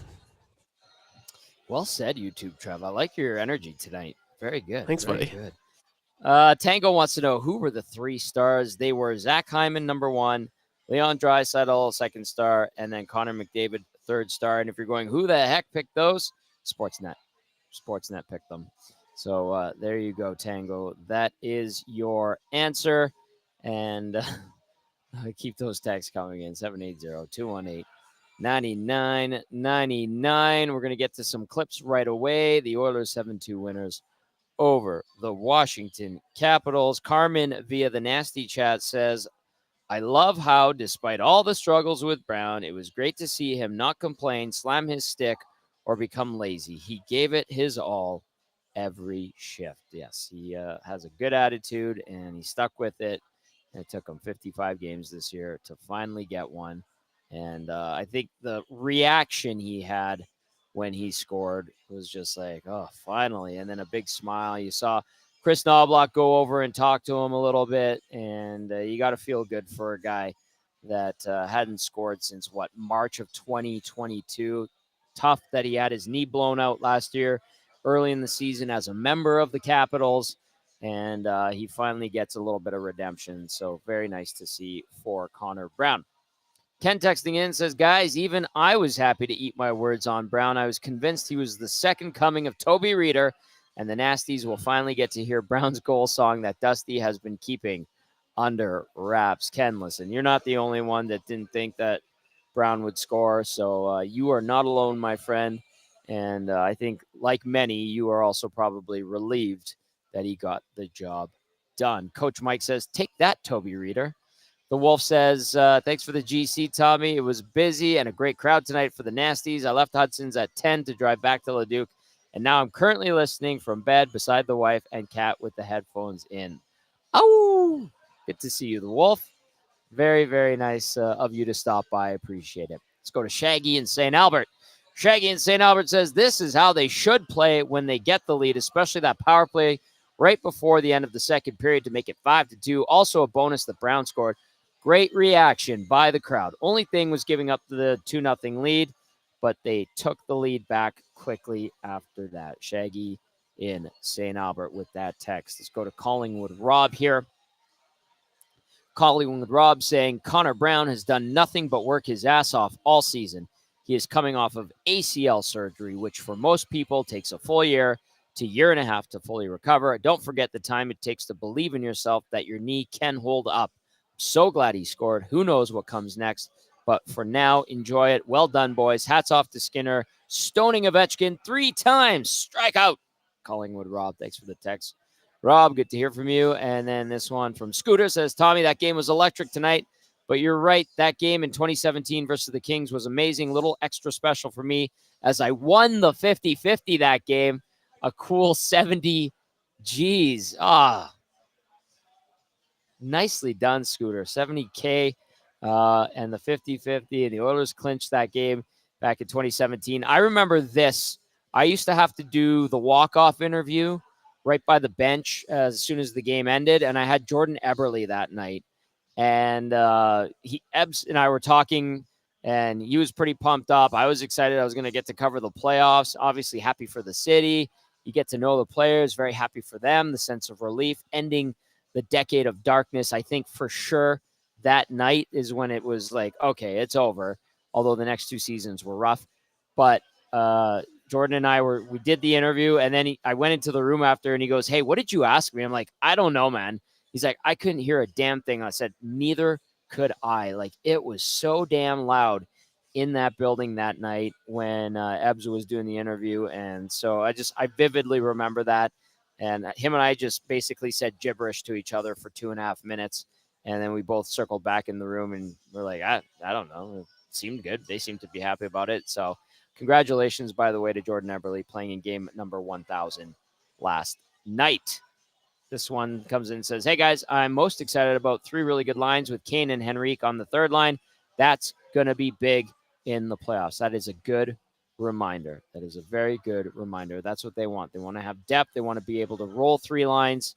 Well said, YouTube Trev. I like your energy tonight. Very good.
Thanks,
Very
buddy.
Good. Tango wants to know who were the 3 stars. They were Zach Hyman, number 1, Leon Draisaitl, 2nd star, and then Connor McDavid, 3rd star. And if you're going, who the heck picked those? Sportsnet picked them. So there you go, Tango. That is your answer. And keep those texts coming in, 780-218-9999. We're going to get to some clips right away. The Oilers 7-2 winners over the Washington Capitals. Carmen via the Nasty Chat says, I love how, despite all the struggles with Brown, it was great to see him not complain, slam his stick, or become lazy. He gave it his all every shift. Yes, he has a good attitude, and he stuck with it. And it took him 55 games this year to finally get one. And I think the reaction he had when he scored was just like, oh, finally. And then a big smile. You saw Chris Knoblauch go over and talk to him a little bit. And you got to feel good for a guy that hadn't scored since, March of 2022. Tough that he had his knee blown out last year early in the season as a member of the Capitals. And he finally gets a little bit of redemption. So very nice to see for Conor Brown. Ken texting in says, guys, even I was happy to eat my words on Brown. I was convinced he was the second coming of Toby Reeder, and the Nasties will finally get to hear Brown's goal song that Dusty has been keeping under wraps. Ken, listen, you're not the only one that didn't think that Brown would score, so you are not alone, my friend. And I think, like many, you are also probably relieved that he got the job done. Coach Mike says, take that, Toby Reeder. The Wolf says, thanks for the GC, Tommy. It was busy and a great crowd tonight for the Nasties. I left Hudson's at 10 to drive back to Leduc And now I'm currently listening from bed beside the wife and cat with the headphones in. Oh, good to see you, the Wolf. Very, very nice of you to stop by. I appreciate it. Let's go to Shaggy in St. Albert. Shaggy in St. Albert says this is how they should play when they get the lead, especially that power play right before the end of the second period to make it 5-2. Also a bonus that Brown scored. Great reaction by the crowd. Only thing was giving up the 2-0 lead, but they took the lead back quickly after that. Shaggy in St. Albert with that text. Let's go to Collingwood Rob here. Collingwood Rob saying Conor Brown has done nothing but work his ass off all season. He is coming off of ACL surgery, which for most people takes a full year to year and a half to fully recover. Don't forget the time it takes to believe in yourself that your knee can hold up. So glad he scored. Who knows what comes next? But for now, enjoy it. Well done, boys. Hats off to Skinner. Stoning Ovechkin 3 times. Strike out. Collingwood Rob, thanks for the text. Rob, good to hear from you. And then this one from Scooter says, Tommy, that game was electric tonight. But you're right. That game in 2017 versus the Kings was amazing. Little extra special for me as I won the 50-50 that game. A cool 70 G's. Nicely done, Scooter. 70K and the 50-50. And the Oilers clinched that game back in 2017. I remember this. I used to have to do the walk-off interview right by the bench as soon as the game ended. And I had Jordan Eberle that night. And Ebbs and I were talking, and he was pretty pumped up. I was excited. I was going to get to cover the playoffs. Obviously happy for the city. You get to know the players. Very happy for them. The sense of relief. Ending the decade of darkness. I think for sure that night is when it was like, okay, it's over. Although the next 2 seasons were rough. But Jordan and I we did the interview, and then I went into the room after, and he goes, hey, what did you ask me? I'm like, I don't know, man. He's like, I couldn't hear a damn thing. I said, neither could I. Like, it was so damn loud in that building that night when Ebbs was doing the interview. And so I vividly remember that. And him and I just basically said gibberish to each other for 2.5 minutes. And then we both circled back in the room, and we're like, I don't know. It seemed good. They seemed to be happy about it. So congratulations, by the way, to Jordan Eberle playing in game number 1,000 last night. This one comes in and says, hey, guys, I'm most excited about 3 really good lines with Kane and Henrique on the third line. That's going to be big in the playoffs. That is a good reminder. That is a very good reminder. That's what they want. They want to have depth. They want to be able to roll 3 lines,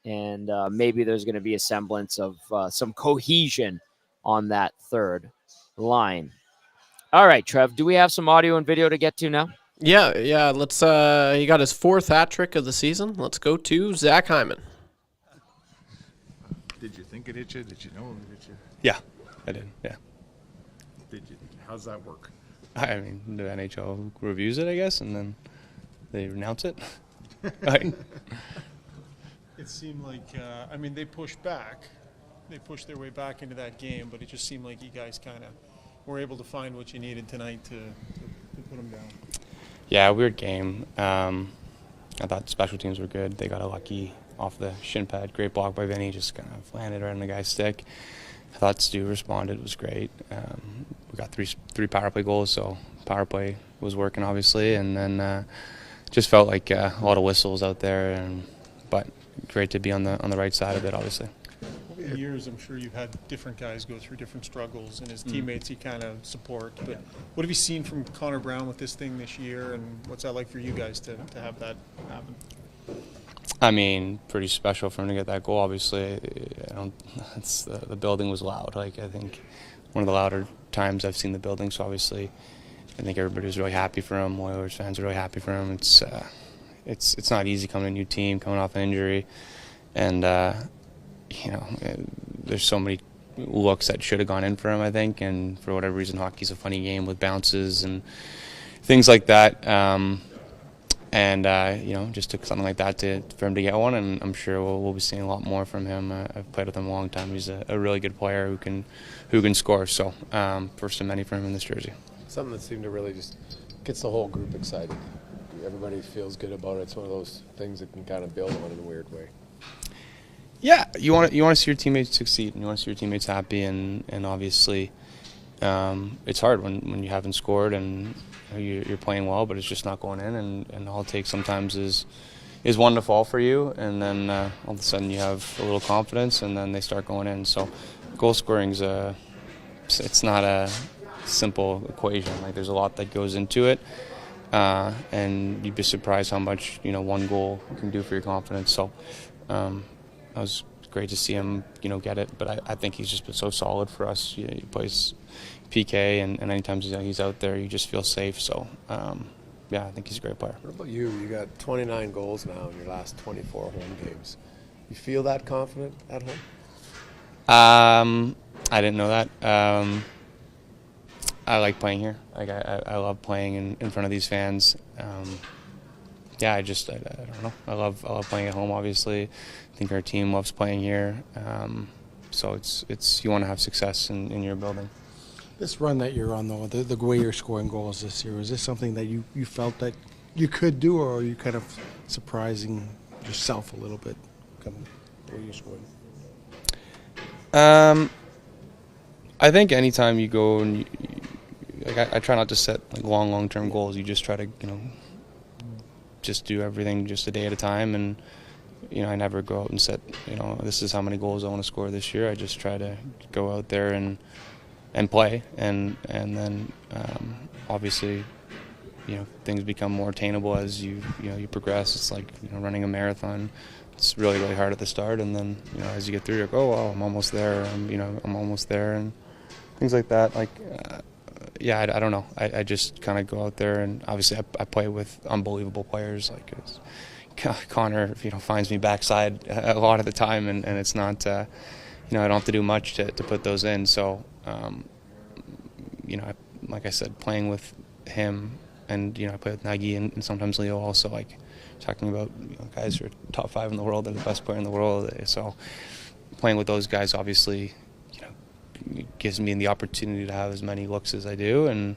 and maybe there's going to be a semblance of some cohesion on that third line. All right, Trev, do we have some audio and video to get to now?
Yeah. Let's. He got his 4th hat trick of the season. Let's go to Zach Hyman.
Did you think it hit you? Did you know it hit you?
Yeah, I did. Yeah.
Did you? How's that work?
I mean, the NHL reviews it, I guess, and then they announce it. Right.
It seemed like, they pushed back. They pushed their way back into that game, but it just seemed like you guys kind of were able to find what you needed tonight to put them down.
Yeah, weird game. I thought special teams were good. They got a lucky off the shin pad. Great block by Vinny, just kind of landed right on the guy's stick. I thought Stu responded. It was great. We got three power play goals, so power play was working, obviously. And then just felt like a lot of whistles out there, but great to be on the right side of it, obviously.
Over the years, I'm sure you've had different guys go through different struggles, and his teammates you kind of support. But what have you seen from Conor Brown with this thing this year, and what's that like for you guys to have that happen?
I mean, pretty special for him to get that goal. Obviously, the building was loud. Like, I think one of the louder times I've seen the building. So obviously, I think everybody was really happy for him. Oilers fans are really happy for him. It's not easy coming to a new team, coming off an injury, and there's so many looks that should have gone in for him, I think. And for whatever reason, hockey's a funny game with bounces and things like that. Just took something like that for him to get one, and I'm sure we'll be seeing a lot more from him. I've played with him a long time. He's a really good player who can score. So first of many for him in this jersey.
Something that seemed to really just gets the whole group excited. Everybody feels good about it. It's one of those things that can kind of build on in a weird way.
Yeah, you want to see your teammates succeed, and you want to see your teammates happy, and obviously it's hard when you haven't scored and you're playing well, but it's just not going in. And all it takes sometimes is one to fall for you, and then all of a sudden you have a little confidence, and then they start going in. So goal scoring's it's not a simple equation. Like, there's a lot that goes into it, and you'd be surprised how much one goal can do for your confidence. So that was great to see him get it, but I think he's just been so solid for us. He plays PK, and anytime he's out there, you just feel safe. So yeah, I think he's a great player.
What about you? You got 29 goals now in your last 24 home games. You feel that confident at home?
I didn't know that. I like playing here. Like, I love playing in front of these fans. Yeah, I don't know. I love playing at home. Obviously, I think our team loves playing here. So it's you want to have success in your building.
This run that you're on, though, the way you're scoring goals this year, is this something that you felt that you could do, or are you kind of surprising yourself a little bit the way you're scoring?
I think anytime you go and I try not to set like long-term goals. You just try to just do everything just a day at a time, and I never go out and set this is how many goals I want to score this year. I just try to go out there and play, and then obviously things become more attainable as you progress. It's like running a marathon. It's really hard at the start, and then as you get through, you're like, oh wow, I'm almost there. I'm almost there, and things like that. Like yeah, I don't know. I just kind of go out there, and obviously I play with unbelievable players. Like Connor finds me backside a lot of the time, and it's not I don't have to do much to put those in. So like I said, playing with him, and I play with Nagy and sometimes Leo also, like talking about guys who are top 5 in the world, they're the best player in the world. So playing with those guys obviously gives me the opportunity to have as many looks as I do, and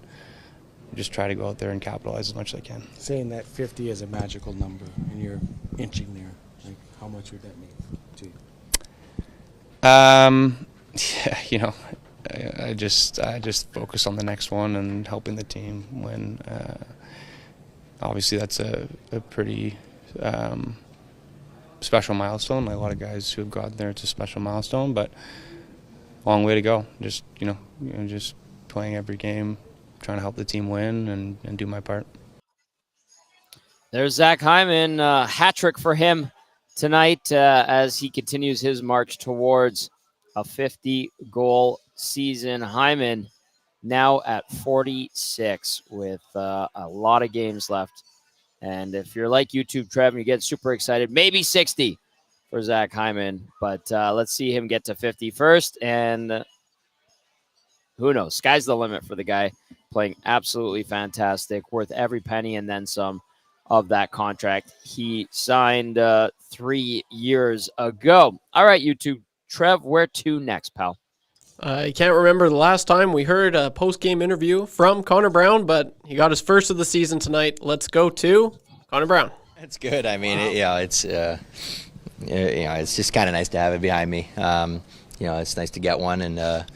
just try to go out there and capitalize as much as I can.
Saying that 50 is a magical number and you're inching there, like how much would that mean to you?
Yeah, I just focus on the next one and helping the team win. Obviously, that's a pretty special milestone. Like a lot of guys who have gotten there, it's a special milestone, but long way to go. Just just playing every game, trying to help the team win and do my part.
There's Zach Hyman, hat trick for him tonight as he continues his march towards a 50-goal season. Hyman now at 46 with a lot of games left. And if you're like YouTube, Trev, and you get super excited, maybe 60 for Zach Hyman. But let's see him get to 50 first. And who knows? Sky's the limit for the guy, playing absolutely fantastic, worth every penny and then some of that contract he signed 3 years ago. All right, YouTube. Trev, where to next, pal?
I can't remember the last time we heard a post-game interview from Conor Brown, but he got his first of the season tonight. Let's go to Conor Brown.
That's good. I mean, it's just kind of nice to have it behind me. It's nice to get one and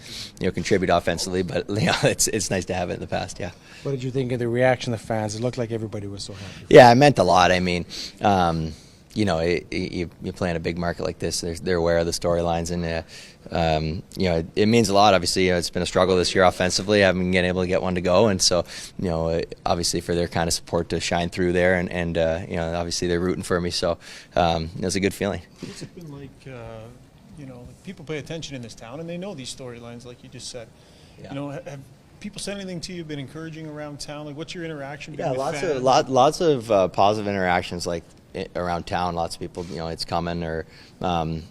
contribute offensively, but it's nice to have it in the past. Yeah.
What did you think of the reaction of the fans? It looked like everybody was so happy.
Yeah, it meant a lot. I mean, you play in a big market like this. They're aware of the storylines, and it means a lot. Obviously, it's been a struggle this year offensively. I haven't been able to get one to go, and so obviously for their kind of support to shine through there, and obviously they're rooting for me. So it was a good feeling.
It's been like people pay attention in this town, and they know these storylines, like you just said. Yeah. Have people said anything to you, been encouraging around town? Like, what's your interaction been with fans?
Lots of positive interactions, like around town. Lots of people, it's coming, or the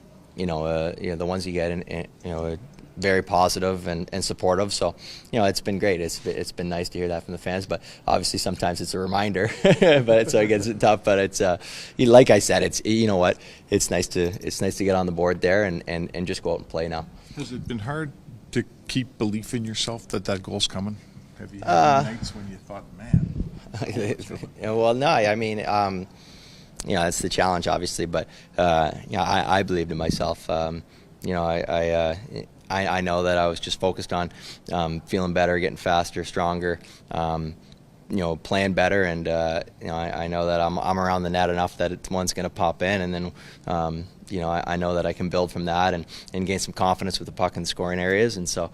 ones you get, and very positive and supportive. So it's been great. It's been nice to hear that from the fans. But obviously sometimes it's a reminder, but it gets tough. But it's like I said, it's it's nice to get on the board there and just go out and play now.
Has it been hard to keep belief in yourself that goal's coming? Have you had nights when you thought, man?
Well, no. I mean, it's the challenge, obviously, but I believed in myself. I know that I was just focused on feeling better, getting faster, stronger, playing better, and I know that I'm around the net enough that one's going to pop in, and then I know that I can build from that and gain some confidence with the puck in the scoring areas, and so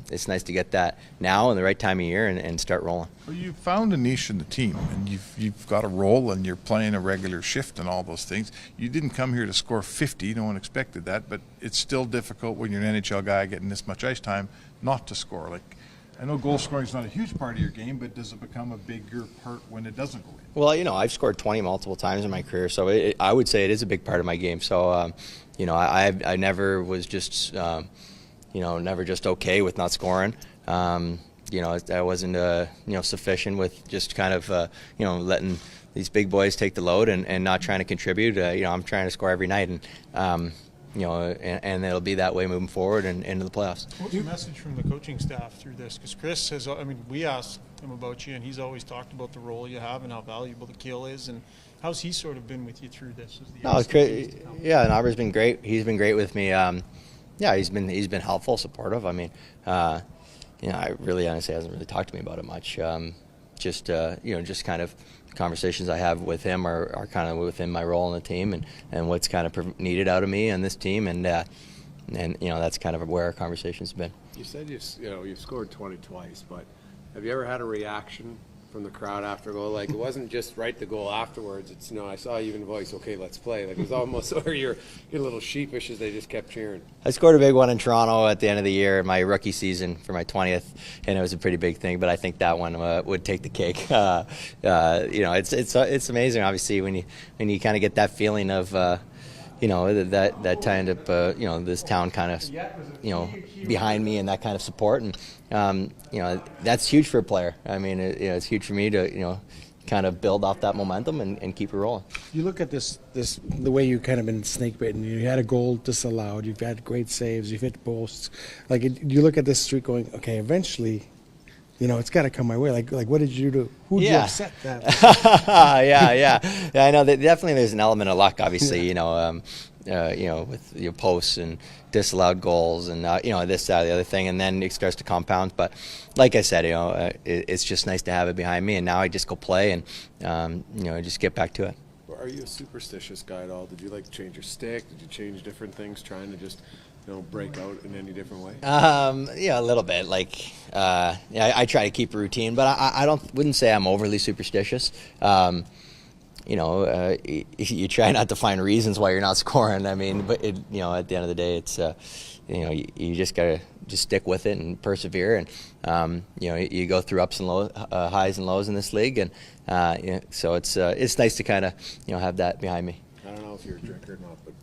it's nice to get that now in the right time of year and start rolling.
Well, you've found a niche in the team, and you've got a role, and you're playing a regular shift and all those things. You didn't come here to score 50. No one expected that, but it's still difficult when you're an NHL guy getting this much ice time not to score. Like, I know goal scoring is not a huge part of your game, but does it become a bigger part when it doesn't go in?
Well, I've scored 20 multiple times in my career, so I would say it is a big part of my game. So, I never was just, never just okay with not scoring. I wasn't, sufficient with just kind of, letting these big boys take the load and not trying to contribute. I'm trying to score every night, and it'll be that way moving forward and into the playoffs.
What's the message from the coaching staff through this? Because Chris has, we asked him about you, and he's always talked about the role you have and how valuable the kill is. And how's he sort of been with you through this?
Nauber's been great. He's been great with me. He's been helpful, supportive. I really honestly hasn't really talked to me about it much. Just kind of conversations I have with him are kind of within my role in the team and what's kind of needed out of me and this team, and that's kind of where our conversation's been.
You said you've scored 20 twice, but have you ever had a reaction from the crowd after a goal? Like, it wasn't just right the goal afterwards. It's I saw you even voice, okay, let's play. Like, it was almost where you're a little sheepish as they just kept cheering.
I scored a big one in Toronto at the end of the year, my rookie season for my 20th, and it was a pretty big thing. But I think that one would take the cake. It's amazing, obviously, when you kind of get that feeling of. That kind of, this town kind of, behind me and that kind of support. And, that's huge for a player. I mean, it's huge for me to, kind of build off that momentum and keep it rolling.
You look at this the way you kind of been snake bitten. You had a goal disallowed. You've had great saves. You've hit posts. You look at this streak going, okay, eventually, it's got to come my way. Like, what did you do? Who did you upset that?
Yeah. I know that definitely there's an element of luck, obviously, with your posts and disallowed goals and, this, that, the other thing. And then it starts to compound. But like I said, it's just nice to have it behind me. And now I just go play and, just get back to it.
Are you a superstitious guy at all? Did you change your stick? Did you change different things trying to just break out in any different way?
A little bit. I try to keep a routine, but I wouldn't say I'm overly superstitious. You try not to find reasons why you're not scoring. I mean, but at the end of the day, it's you just gotta just stick with it and persevere, and you go through ups and lows, highs and lows in this league, and so it's nice to kind of have that behind me.
I don't know if you're a drinker or not, but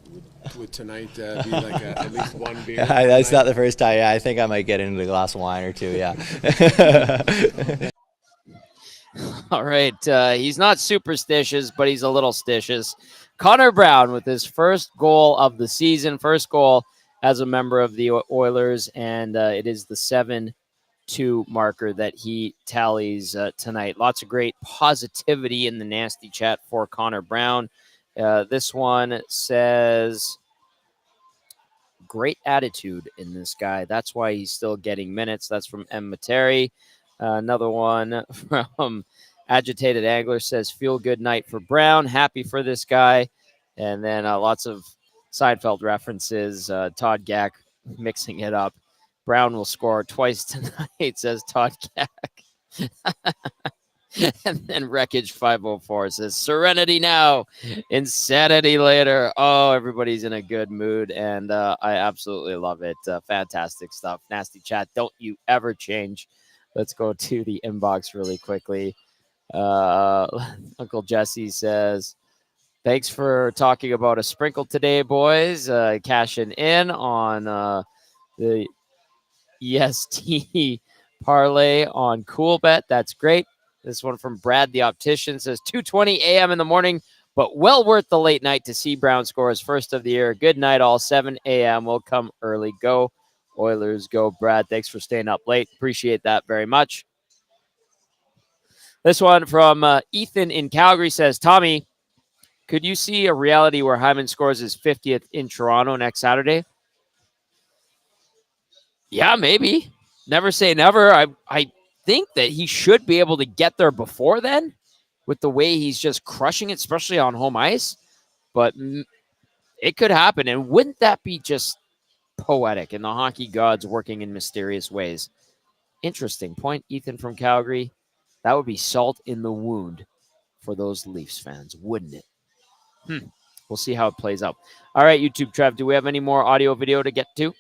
would tonight be at least one beer?
That's not the first time. Yeah, I think I might get into a glass of wine or two. Yeah.
All right. He's not superstitious, but he's a little stitious. Conor Brown with his first goal of the season, first goal as a member of the Oilers, and it is the 7-2 marker that he tallies tonight. Lots of great positivity in the nasty chat for Conor Brown. This one says, great attitude in this guy. That's why he's still getting minutes. That's from M. Materi. Another one from Agitated Angler says, feel good night for Brown. Happy for this guy. And then lots of Seinfeld references. Todd Gack mixing it up. Brown will score twice tonight, says Todd Gack. And then Wreckage 504 says, serenity now, insanity later. Oh, everybody's in a good mood, and I absolutely love it. Fantastic stuff. Nasty chat, don't you ever change. Let's go to the inbox really quickly. Uncle Jesse says, thanks for talking about a sprinkle today, boys. Cashing in on the EST parlay on Coolbet. That's great. This one from Brad the Optician says 2:20 a.m. in the morning, but well worth the late night to see Brown score his first of the year. Good night, all. 7 a.m. will come early. Go Oilers, go Brad. Thanks for staying up late. Appreciate that very much. This one from Ethan in Calgary says, Tommy, could you see a reality where Hyman scores his 50th in Toronto next Saturday? Yeah, maybe. Never say never. I think that he should be able to get there before then with the way he's just crushing it, especially on home ice. But it could happen. And wouldn't that be just poetic and the hockey gods working in mysterious ways? Interesting point, Ethan from Calgary. That would be salt in the wound for those Leafs fans, wouldn't it? We'll see how it plays out. All right, YouTube, Trev, do we have any more audio video to get to?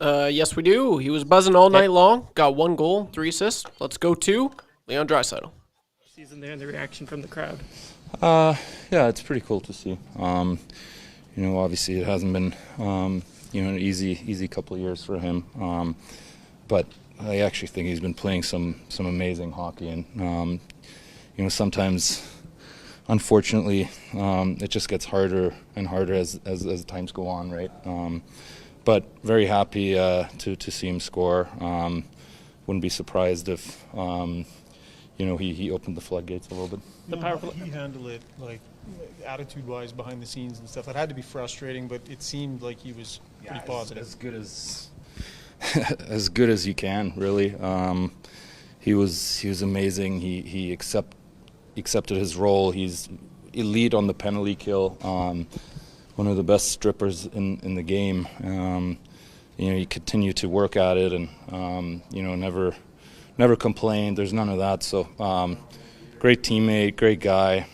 Yes, we do. He was buzzing all night long. Got 1 goal, 3 assists. Let's go to Leon Draisaitl.
Season there and the reaction from the crowd.
Yeah, it's pretty cool to see. Obviously it hasn't been, an easy couple of years for him. But I actually think he's been playing some amazing hockey, and sometimes, unfortunately, it just gets harder and harder as times go on, right? But very happy to see him score. Wouldn't be surprised if he opened the floodgates a little bit.
The power play, he handled it like attitude-wise behind the scenes and stuff. It had to be frustrating, but it seemed like he was pretty positive.
As good as you can, really. He was amazing. He accepted his role. He's elite on the penalty kill. One of the best strippers in the game. You continue to work at it, and never complained. There's none of that. So great teammate, great guy.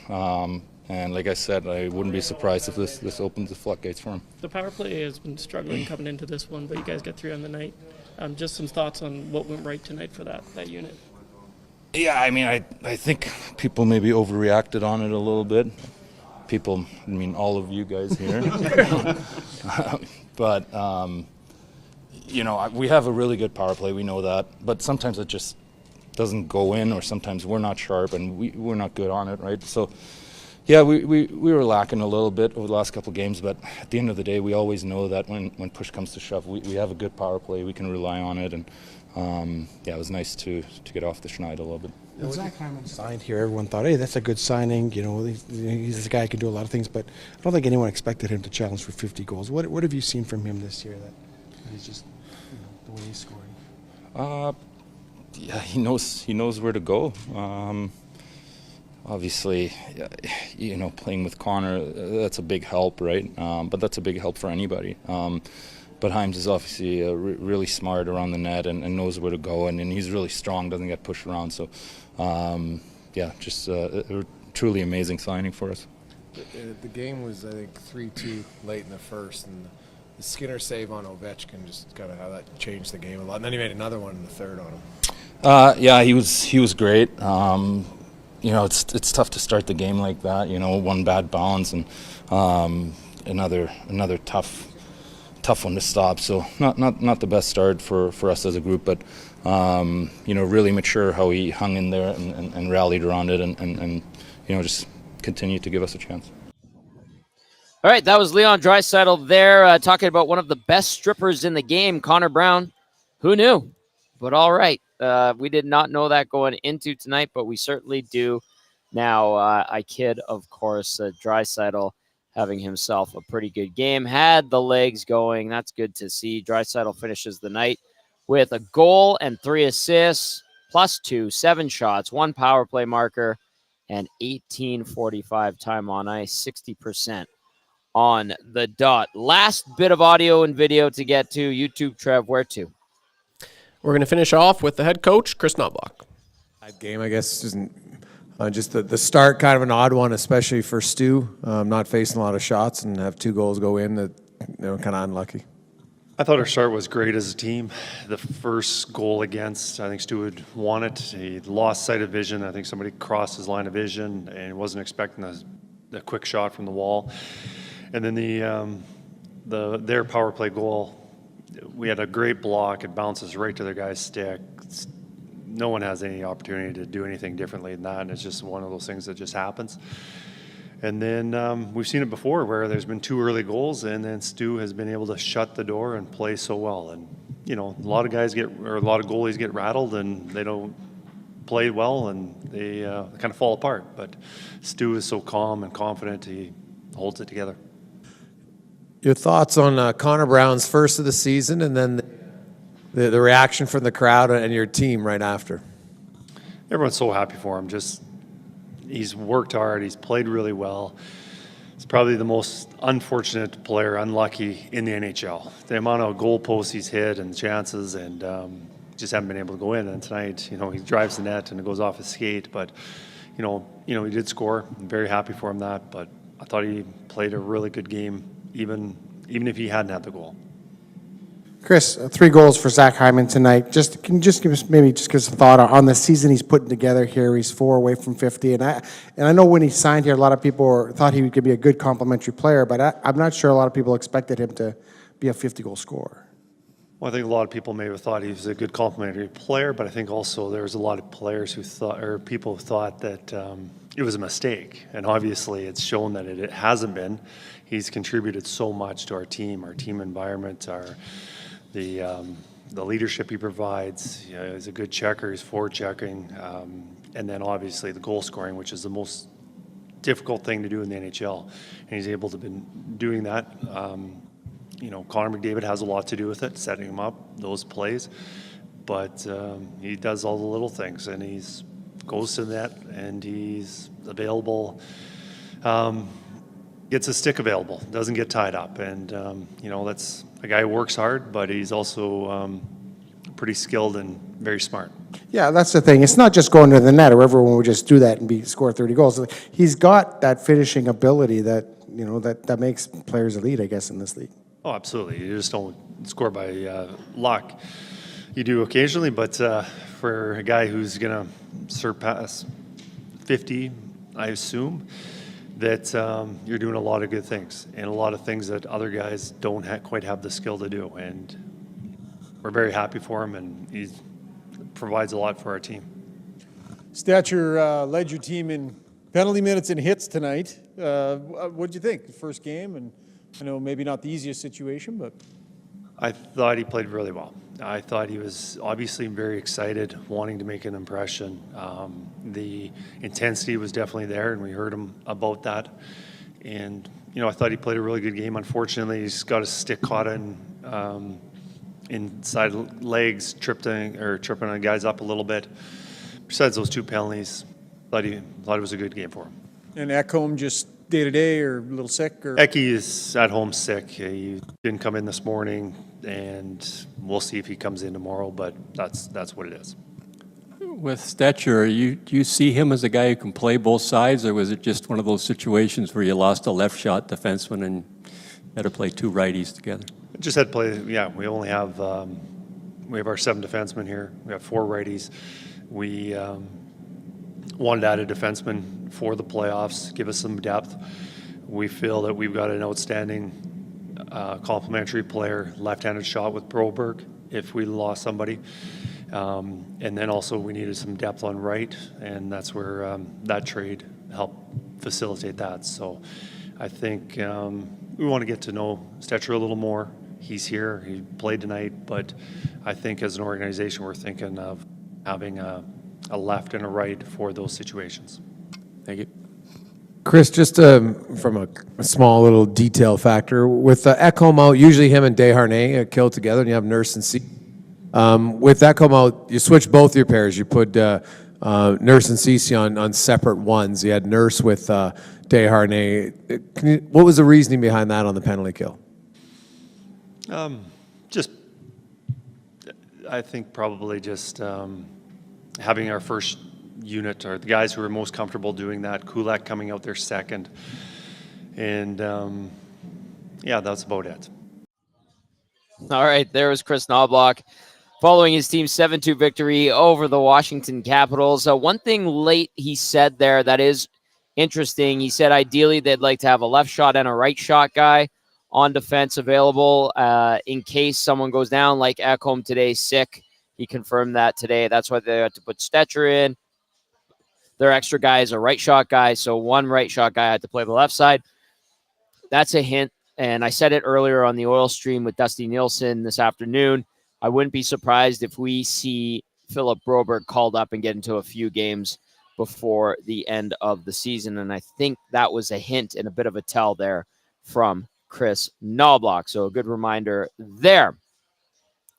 And like I said, I wouldn't be surprised if this opens the floodgates for him.
The power play has been struggling coming into this one, but you guys got 3 on the night. Just some thoughts on what went right tonight for that unit.
Yeah, I think people maybe overreacted on it a little bit. People, all of you guys here. But, we have a really good power play. We know that. But sometimes it just doesn't go in, or sometimes we're not sharp and we're not good on it, right? So, yeah, we were lacking a little bit over the last couple of games. But at the end of the day, we always know that when push comes to shove, we have a good power play. We can rely on it. And, it was nice to get off the schneid a little bit.
When Zach Hyman signed here, everyone thought, hey, that's a good signing. He's a guy who can do a lot of things, but I don't think anyone expected him to challenge for 50 goals. What have you seen from him this year that he's just the way he's scoring?
Yeah, he knows where to go. Obviously, playing with Conor, that's a big help, right? But that's a big help for anybody. But Hymes is obviously really smart around the net and knows where to go, and he's really strong, doesn't get pushed around. So, just a truly amazing signing for us.
The game was, I think, 3-2 late in the first, and the Skinner save on Ovechkin just kind of how that changed the game a lot. And then he made another one in the third on him.
Yeah, he was great. It's tough to start the game like that. One bad bounce and another tough one to stop. So not the best start for us as a group, but really mature how he hung in there and rallied around it and just continued to give us a chance.
All right, that was Leon Draisaitl there talking about one of the best strippers in the game, Conor Brown. Who knew? But all right, we did not know that going into tonight, but we certainly do now. I kid, of course, Draisaitl having himself a pretty good game. Had the legs going. That's good to see. Draisaitl finishes the night with a goal and 3 assists, +2, 7 shots, 1 power play marker, and 18:45 time on ice, 60% on the dot. Last bit of audio and video to get to. YouTube, Trev, where to?
We're going to finish off with the head coach, Chris Knoblauch.
Game, I guess, isn't just the start, kind of an odd one, especially for Stu, not facing a lot of shots and have 2 goals go in that kind of unlucky.
I thought our start was great as a team. The first goal against, I think Stu had won it. He lost sight of vision. I think somebody crossed his line of vision and wasn't expecting a quick shot from the wall. And then their power play goal, we had a great block. It bounces right to their guy's stick. No one has any opportunity to do anything differently than that, and it's just one of those things that just happens. And then we've seen it before where there's been 2 early goals, and then Stu has been able to shut the door and play so well. And a lot of goalies get rattled and they don't play well, and they kind of fall apart. But Stu is so calm and confident; he holds it together.
Your thoughts on Conor Brown's first of the season, and then the reaction from the crowd and your team right after?
Everyone's so happy for him. He's worked hard. He's played really well. He's probably the most unfortunate player, unlucky in the NHL. The amount of goal posts he's hit and chances, and just haven't been able to go in. And tonight, he drives the net and it goes off his skate. But he did score. I'm very happy for him that. But I thought he played a really good game, even if he hadn't had the goal.
Chris, 3 goals for Zach Hyman tonight. Can you just give us a thought on the season he's putting together here? He's 4 away from 50, and I know when he signed here, a lot of people thought he could be a good complementary player, but I'm not sure a lot of people expected him to be a 50-goal scorer.
Well, I think a lot of people may have thought he was a good complementary player, but I think also there was a lot of players people who thought that it was a mistake, and obviously it's shown that it hasn't been. He's contributed so much to our team environment, the leadership he provides. He's a good checker. He's forward checking, and then obviously the goal scoring, which is the most difficult thing to do in the NHL, and he's able to been doing that. Connor McDavid has a lot to do with it, setting him up those plays, but he does all the little things, and he's goes to the net, and he's available. Gets a stick available, doesn't get tied up, and that's a guy who works hard, but he's also pretty skilled and very smart.
Yeah, that's the thing. It's not just going to the net, or everyone would just do that and score 30 goals. He's got that finishing ability that that makes players elite, I guess, in this league.
Oh, absolutely. You just don't score by luck. You do occasionally, but for a guy who's going to surpass 50, I assume, that you're doing a lot of good things and a lot of things that other guys don't quite have the skill to do. And we're very happy for him, and he provides a lot for our team.
Stecher led your team in penalty minutes and hits tonight. What did you think? The first game, and I know maybe not the easiest situation, but
I thought he played really well. I thought he was obviously very excited, wanting to make an impression. The intensity was definitely there, and we heard him about that. And, I thought he played a really good game. Unfortunately, he's got his stick caught inside legs, tripping on guys up a little bit. Besides those 2 penalties, thought it was a good game for him.
And Ekholm just day-to-day or a little sick? Or
Eki is at home sick. He didn't come in this morning, and we'll see if he comes in tomorrow, but that's what it is.
With Stecher, do you see him as a guy who can play both sides, or was it just one of those situations where you lost a left-shot defenseman and had to play 2 righties together?
Just had to play, yeah. We only have we have our 7 defensemen here. We have 4 righties. We wanted to add a defenseman for the playoffs, give us some depth. We feel that we've got an outstanding complementary player, left-handed shot with Broberg if we lost somebody. And then also we needed some depth on right, and that's where that trade helped facilitate that. So I think we want to get to know Stecher a little more. He's here, he played tonight, but I think as an organization we're thinking of having a left and a right for those situations.
Thank you.
Chris, just from a small little detail factor, with Ekholm out, usually him and Desharnais kill together, and you have Nurse and C. With Ekholm out, you switch both your pairs. You put Nurse and Ceci on separate ones. You had Nurse with Desharnais. What was the reasoning behind that on the penalty kill?
I think probably just having our first unit, or the guys who are most comfortable doing that. Kulak coming out there second, and that's about it.
All right, there was Chris Knoblauch following his team's 7-2 victory over the Washington Capitals. One thing late he said there that is interesting. He said ideally they'd like to have a left shot and a right shot guy on defense available in case someone goes down, like Ekholm today, sick. He confirmed that today. That's why they had to put Stecher in. Their extra guy is a right shot guy, so one right shot guy had to play the left side. That's a hint, and I said it earlier on the oil stream with Dusty Nielsen this afternoon. I wouldn't be surprised if we see Philip Broberg called up and get into a few games before the end of the season, and I think that was a hint and a bit of a tell there from Chris Knoblauch. So a good reminder there.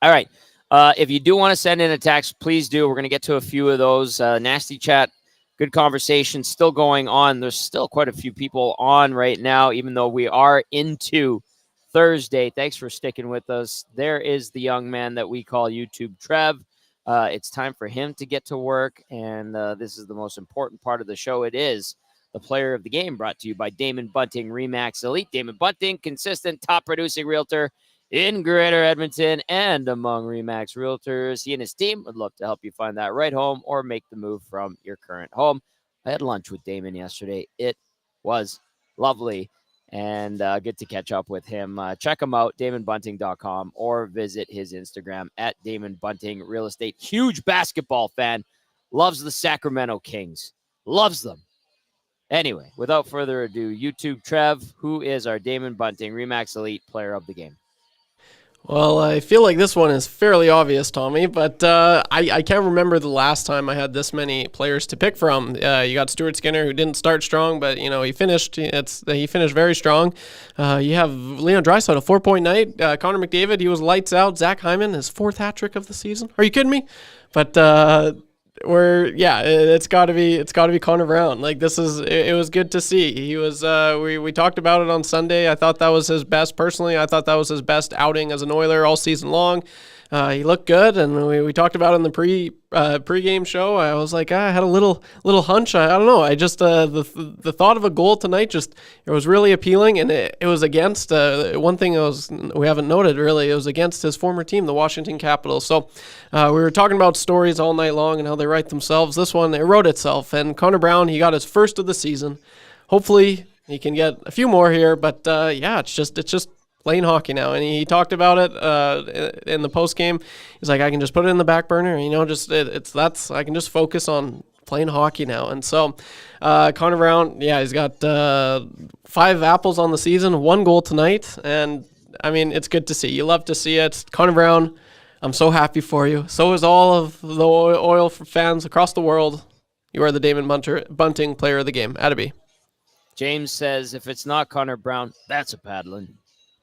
All right. If you do want to send in a text, please do. We're going to get to a few of those. Nasty chat, good conversation still going on. There's still quite a few people on right now, even though we are into Thursday. Thanks for sticking with us. There is the young man that we call YouTube Trev. It's time for him to get to work, and this is the most important part of the show. It is the player of the game, brought to you by Damon Bunting Remax Elite. Damon Bunting, consistent top producing realtor in Greater Edmonton and among Remax Realtors. He and his team would love to help you find that right home or make the move from your current home. I had lunch with Damon yesterday. It was lovely and good to catch up with him. Check him out, damonbunting.com, or visit his Instagram at Damon Bunting Real Estate. Huge basketball fan. Loves the Sacramento Kings. Loves them. Anyway, without further ado, YouTube Trev, who is our Damon Bunting Remax Elite player of the game?
Well, I feel like this one is fairly obvious, Tommy, but I can't remember the last time I had this many players to pick from. You got Stuart Skinner, who didn't start strong, but he finished. He finished very strong. You have Leon Draisaitl, 4-point night. Connor McDavid, he was lights out. Zach Hyman, his 4th hat trick of the season. Are you kidding me? But it's got to be Conor Brown. Like, it was good to see. He was we talked about it on Sunday. I thought that was his best. Personally, I thought that was his best outing as an Oiler all season long. He looked good, and we talked about it in the pre-game show. I was like, I had a little hunch. I don't know. I just the thought of a goal tonight it was really appealing, and it was against one thing we haven't noted really. It was against his former team, the Washington Capitals. So we were talking about stories all night long and how they write themselves. This one, it wrote itself. And Conor Brown, he got his first of the season. Hopefully he can get a few more here. But it's just playing hockey now, and he talked about it in the post game. He's like, I can just put it in the back burner, I can just focus on playing hockey now. And so Conor Brown, he's got 5 apples on the season, 1 goal tonight, and I mean, it's good to see. You love to see it. Conor Brown, I'm so happy for you. So is all of the Oil fans across the world. You are the Damon Bunting player of the game. Attaby.
James says, if it's not Conor Brown, that's a paddling.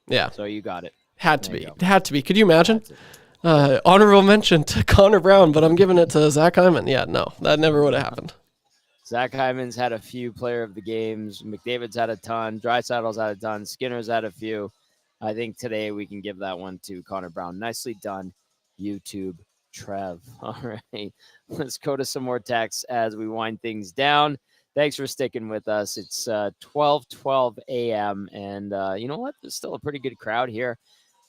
Yeah.
So you got it.
Had to be. Could you imagine? Honorable mention to Conor Brown, but I'm giving it to Zach Hyman. Yeah, no, that never would have happened.
Zach Hyman's had a few player of the games. McDavid's had a ton. Draisaitl's had a ton. Skinner's had a few. I think today we can give that one to Conor Brown. Nicely done, YouTube Trev. All right. Let's go to some more texts as we wind things down. Thanks for sticking with us. It's 12:12 a.m. And you know what? There's still a pretty good crowd here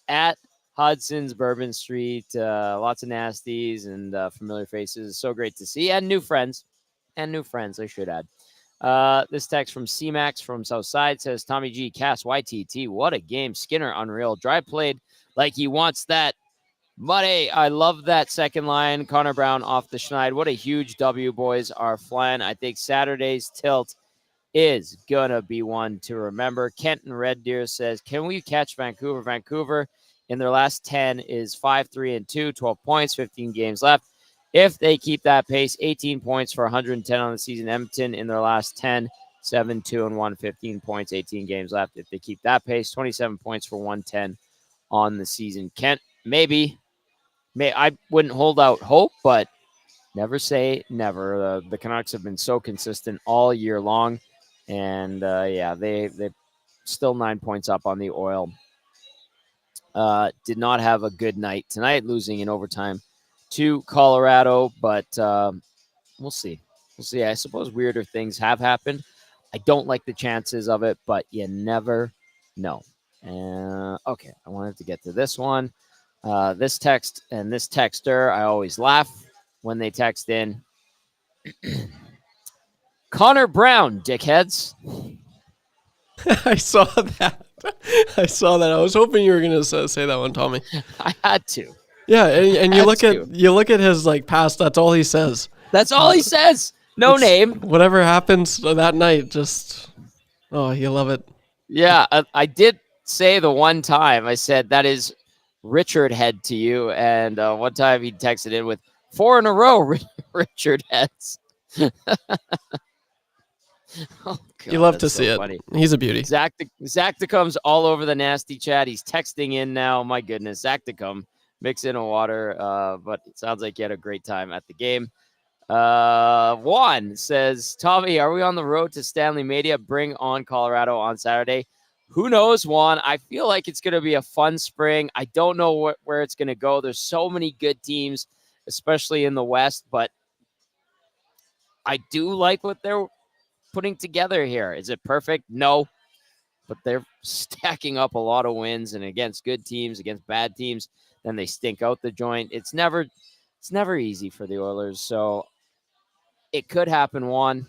at Hudson's Bourbon Street. Lots of nasties and familiar faces. So great to see. And new friends. I should add. This text from C-Max from Southside says, Tommy G, Cass, YTT, what a game. Skinner, unreal. Dry played like he wants that. Buddy, I love that second line. Conor Brown off the schneid. What a huge W, boys are flying. I think Saturday's tilt is going to be one to remember. Kenton Red Deer says, can we catch Vancouver? Vancouver in their last 10 is 5-3-2, 12 points, 15 games left. If they keep that pace, 18 points for 110 on the season. Edmonton in their last 10, 7-2-1, 15 points, 18 games left. If they keep that pace, 27 points for 110 on the season. Kent, maybe. I wouldn't hold out hope, but never say never. The Canucks have been so consistent all year long, and they still 9 points up on the Oil. Did not have a good night tonight, losing in overtime to Colorado, but we'll see. I suppose weirder things have happened. I don't like the chances of it, but you never know. Okay, I wanted to get to this one. This text and this texter, I always laugh when they text in. Conor Brown, dickheads.
I saw that. I was hoping you were going to say that one, Tommy.
I had to.
Yeah, and you look at his past. That's all he says.
That's all he says. No name.
Whatever happens that night, just you love it.
Yeah, I did say the one time I said that is Richard head to you, and one time he texted in with 4 in a row Richard heads.
God, you love to see funny. It. He's a beauty.
Zach DeComb's all over the nasty chat. He's texting in now. My goodness, Zach DeComb mix in a water. But it sounds like you had a great time at the game. Juan says, Tommy, are we on the road to Stanley Media? Bring on Colorado on Saturday. Who knows, Juan? I feel like it's going to be a fun spring. I don't know where it's going to go. There's so many good teams, especially in the West, but I do like what they're putting together here. Is it perfect? No, but they're stacking up a lot of wins, and against good teams, against bad teams, then they stink out the joint. It's never easy for the Oilers, so it could happen, Juan.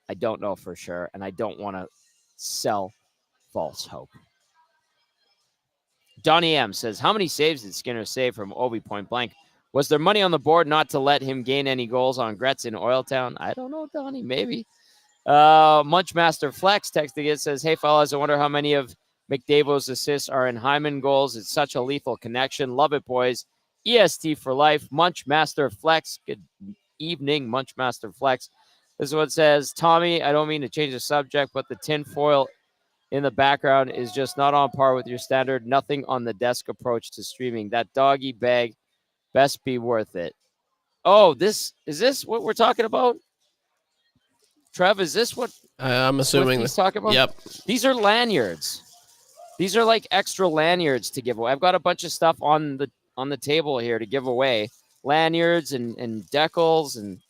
I don't know for sure, and I don't want to sell false hope. Donnie M says, how many saves did Skinner save from Ovi point blank? Was there money on the board not to let him gain any goals on Gretz in Oiltown? I don't know, Donnie, maybe. Munchmaster Flex texting it says, hey, fellas, I wonder how many of McDavid's assists are in Hyman goals. It's such a lethal connection. Love it, boys. EST for life. Munchmaster Flex. Good evening, Munchmaster Flex. This is what it says. Tommy, I don't mean to change the subject, but the tinfoil in the background is just not on par with your standard nothing on the desk approach to streaming. That doggy bag best be worth it. Oh, is this what we're talking about? Trev, is this what
I'm assuming
he's talking about?
Yep.
These are lanyards. These are like extra lanyards to give away. I've got a bunch of stuff on the table here to give away. Lanyards and decals and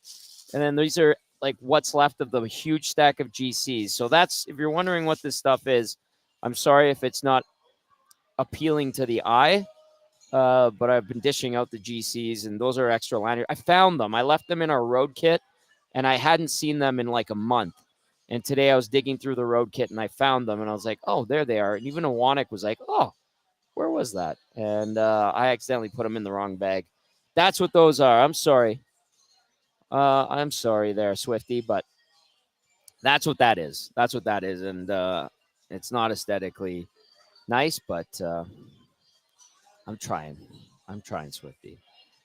then these are like what's left of the huge stack of GCs. So that's, if you're wondering what this stuff is, I'm sorry if it's not appealing to the eye, but I've been dishing out the GCs, and those are extra lanyards. I found them. I left them in our road kit, and I hadn't seen them in like a month. And today I was digging through the road kit, and I found them, and I was like, oh, there they are. And even Iwanek was like, oh, where was that? And I accidentally put them in the wrong bag. That's what those are. I'm sorry. I'm sorry there, Swifty, but that's what that is. That's what that is. And it's not aesthetically nice, but I'm trying. I'm trying, Swifty.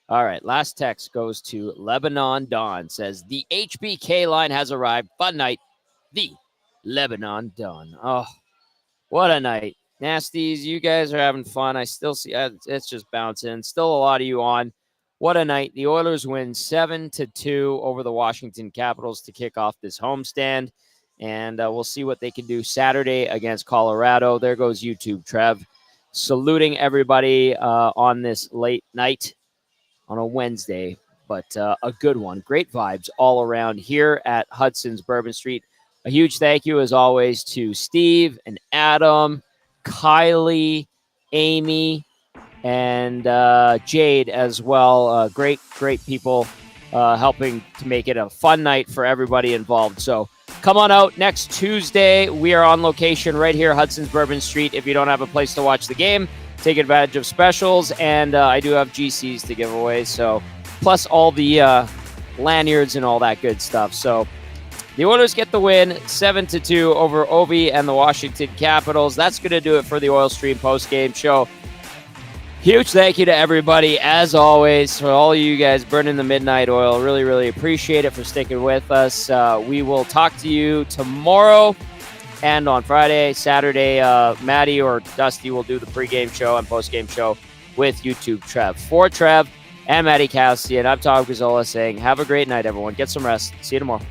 All right, last text goes to Lebanon Dawn. Says, the HBK line has arrived. Fun night. The Lebanon Dawn. Oh, what a night. Nasties, you guys are having fun. I still see it's just bouncing. Still a lot of you on. What a night. The Oilers win 7-2 over the Washington Capitals to kick off this homestand. And we'll see what they can do Saturday against Colorado. There goes YouTube, Trev. Saluting everybody on this late night on a Wednesday. But a good one. Great vibes all around here at Hudson's Bourbon Street. A huge thank you, as always, to Steve and Adam, Kylie, Amy, and Jade as well. Great people helping to make it a fun night for everybody involved. So come on out next Tuesday. We are on location right here, Hudson's Bourbon Street. If you don't have a place to watch the game, take advantage of specials. And I do have GCs to give away. So plus all the lanyards and all that good stuff. So the Oilers get the win 7-2 over Ovi and the Washington Capitals. That's going to do it for the Oil Stream post-game show. Huge thank you to everybody, as always, for all of you guys burning the midnight oil. Really, really appreciate it for sticking with us. We will talk to you tomorrow and on Friday. Saturday, Maddie or Dusty will do the pregame show and postgame show with YouTube Trev. For Trev and Matt Kassian, I'm Tom Gazzola saying have a great night, everyone. Get some rest. See you tomorrow.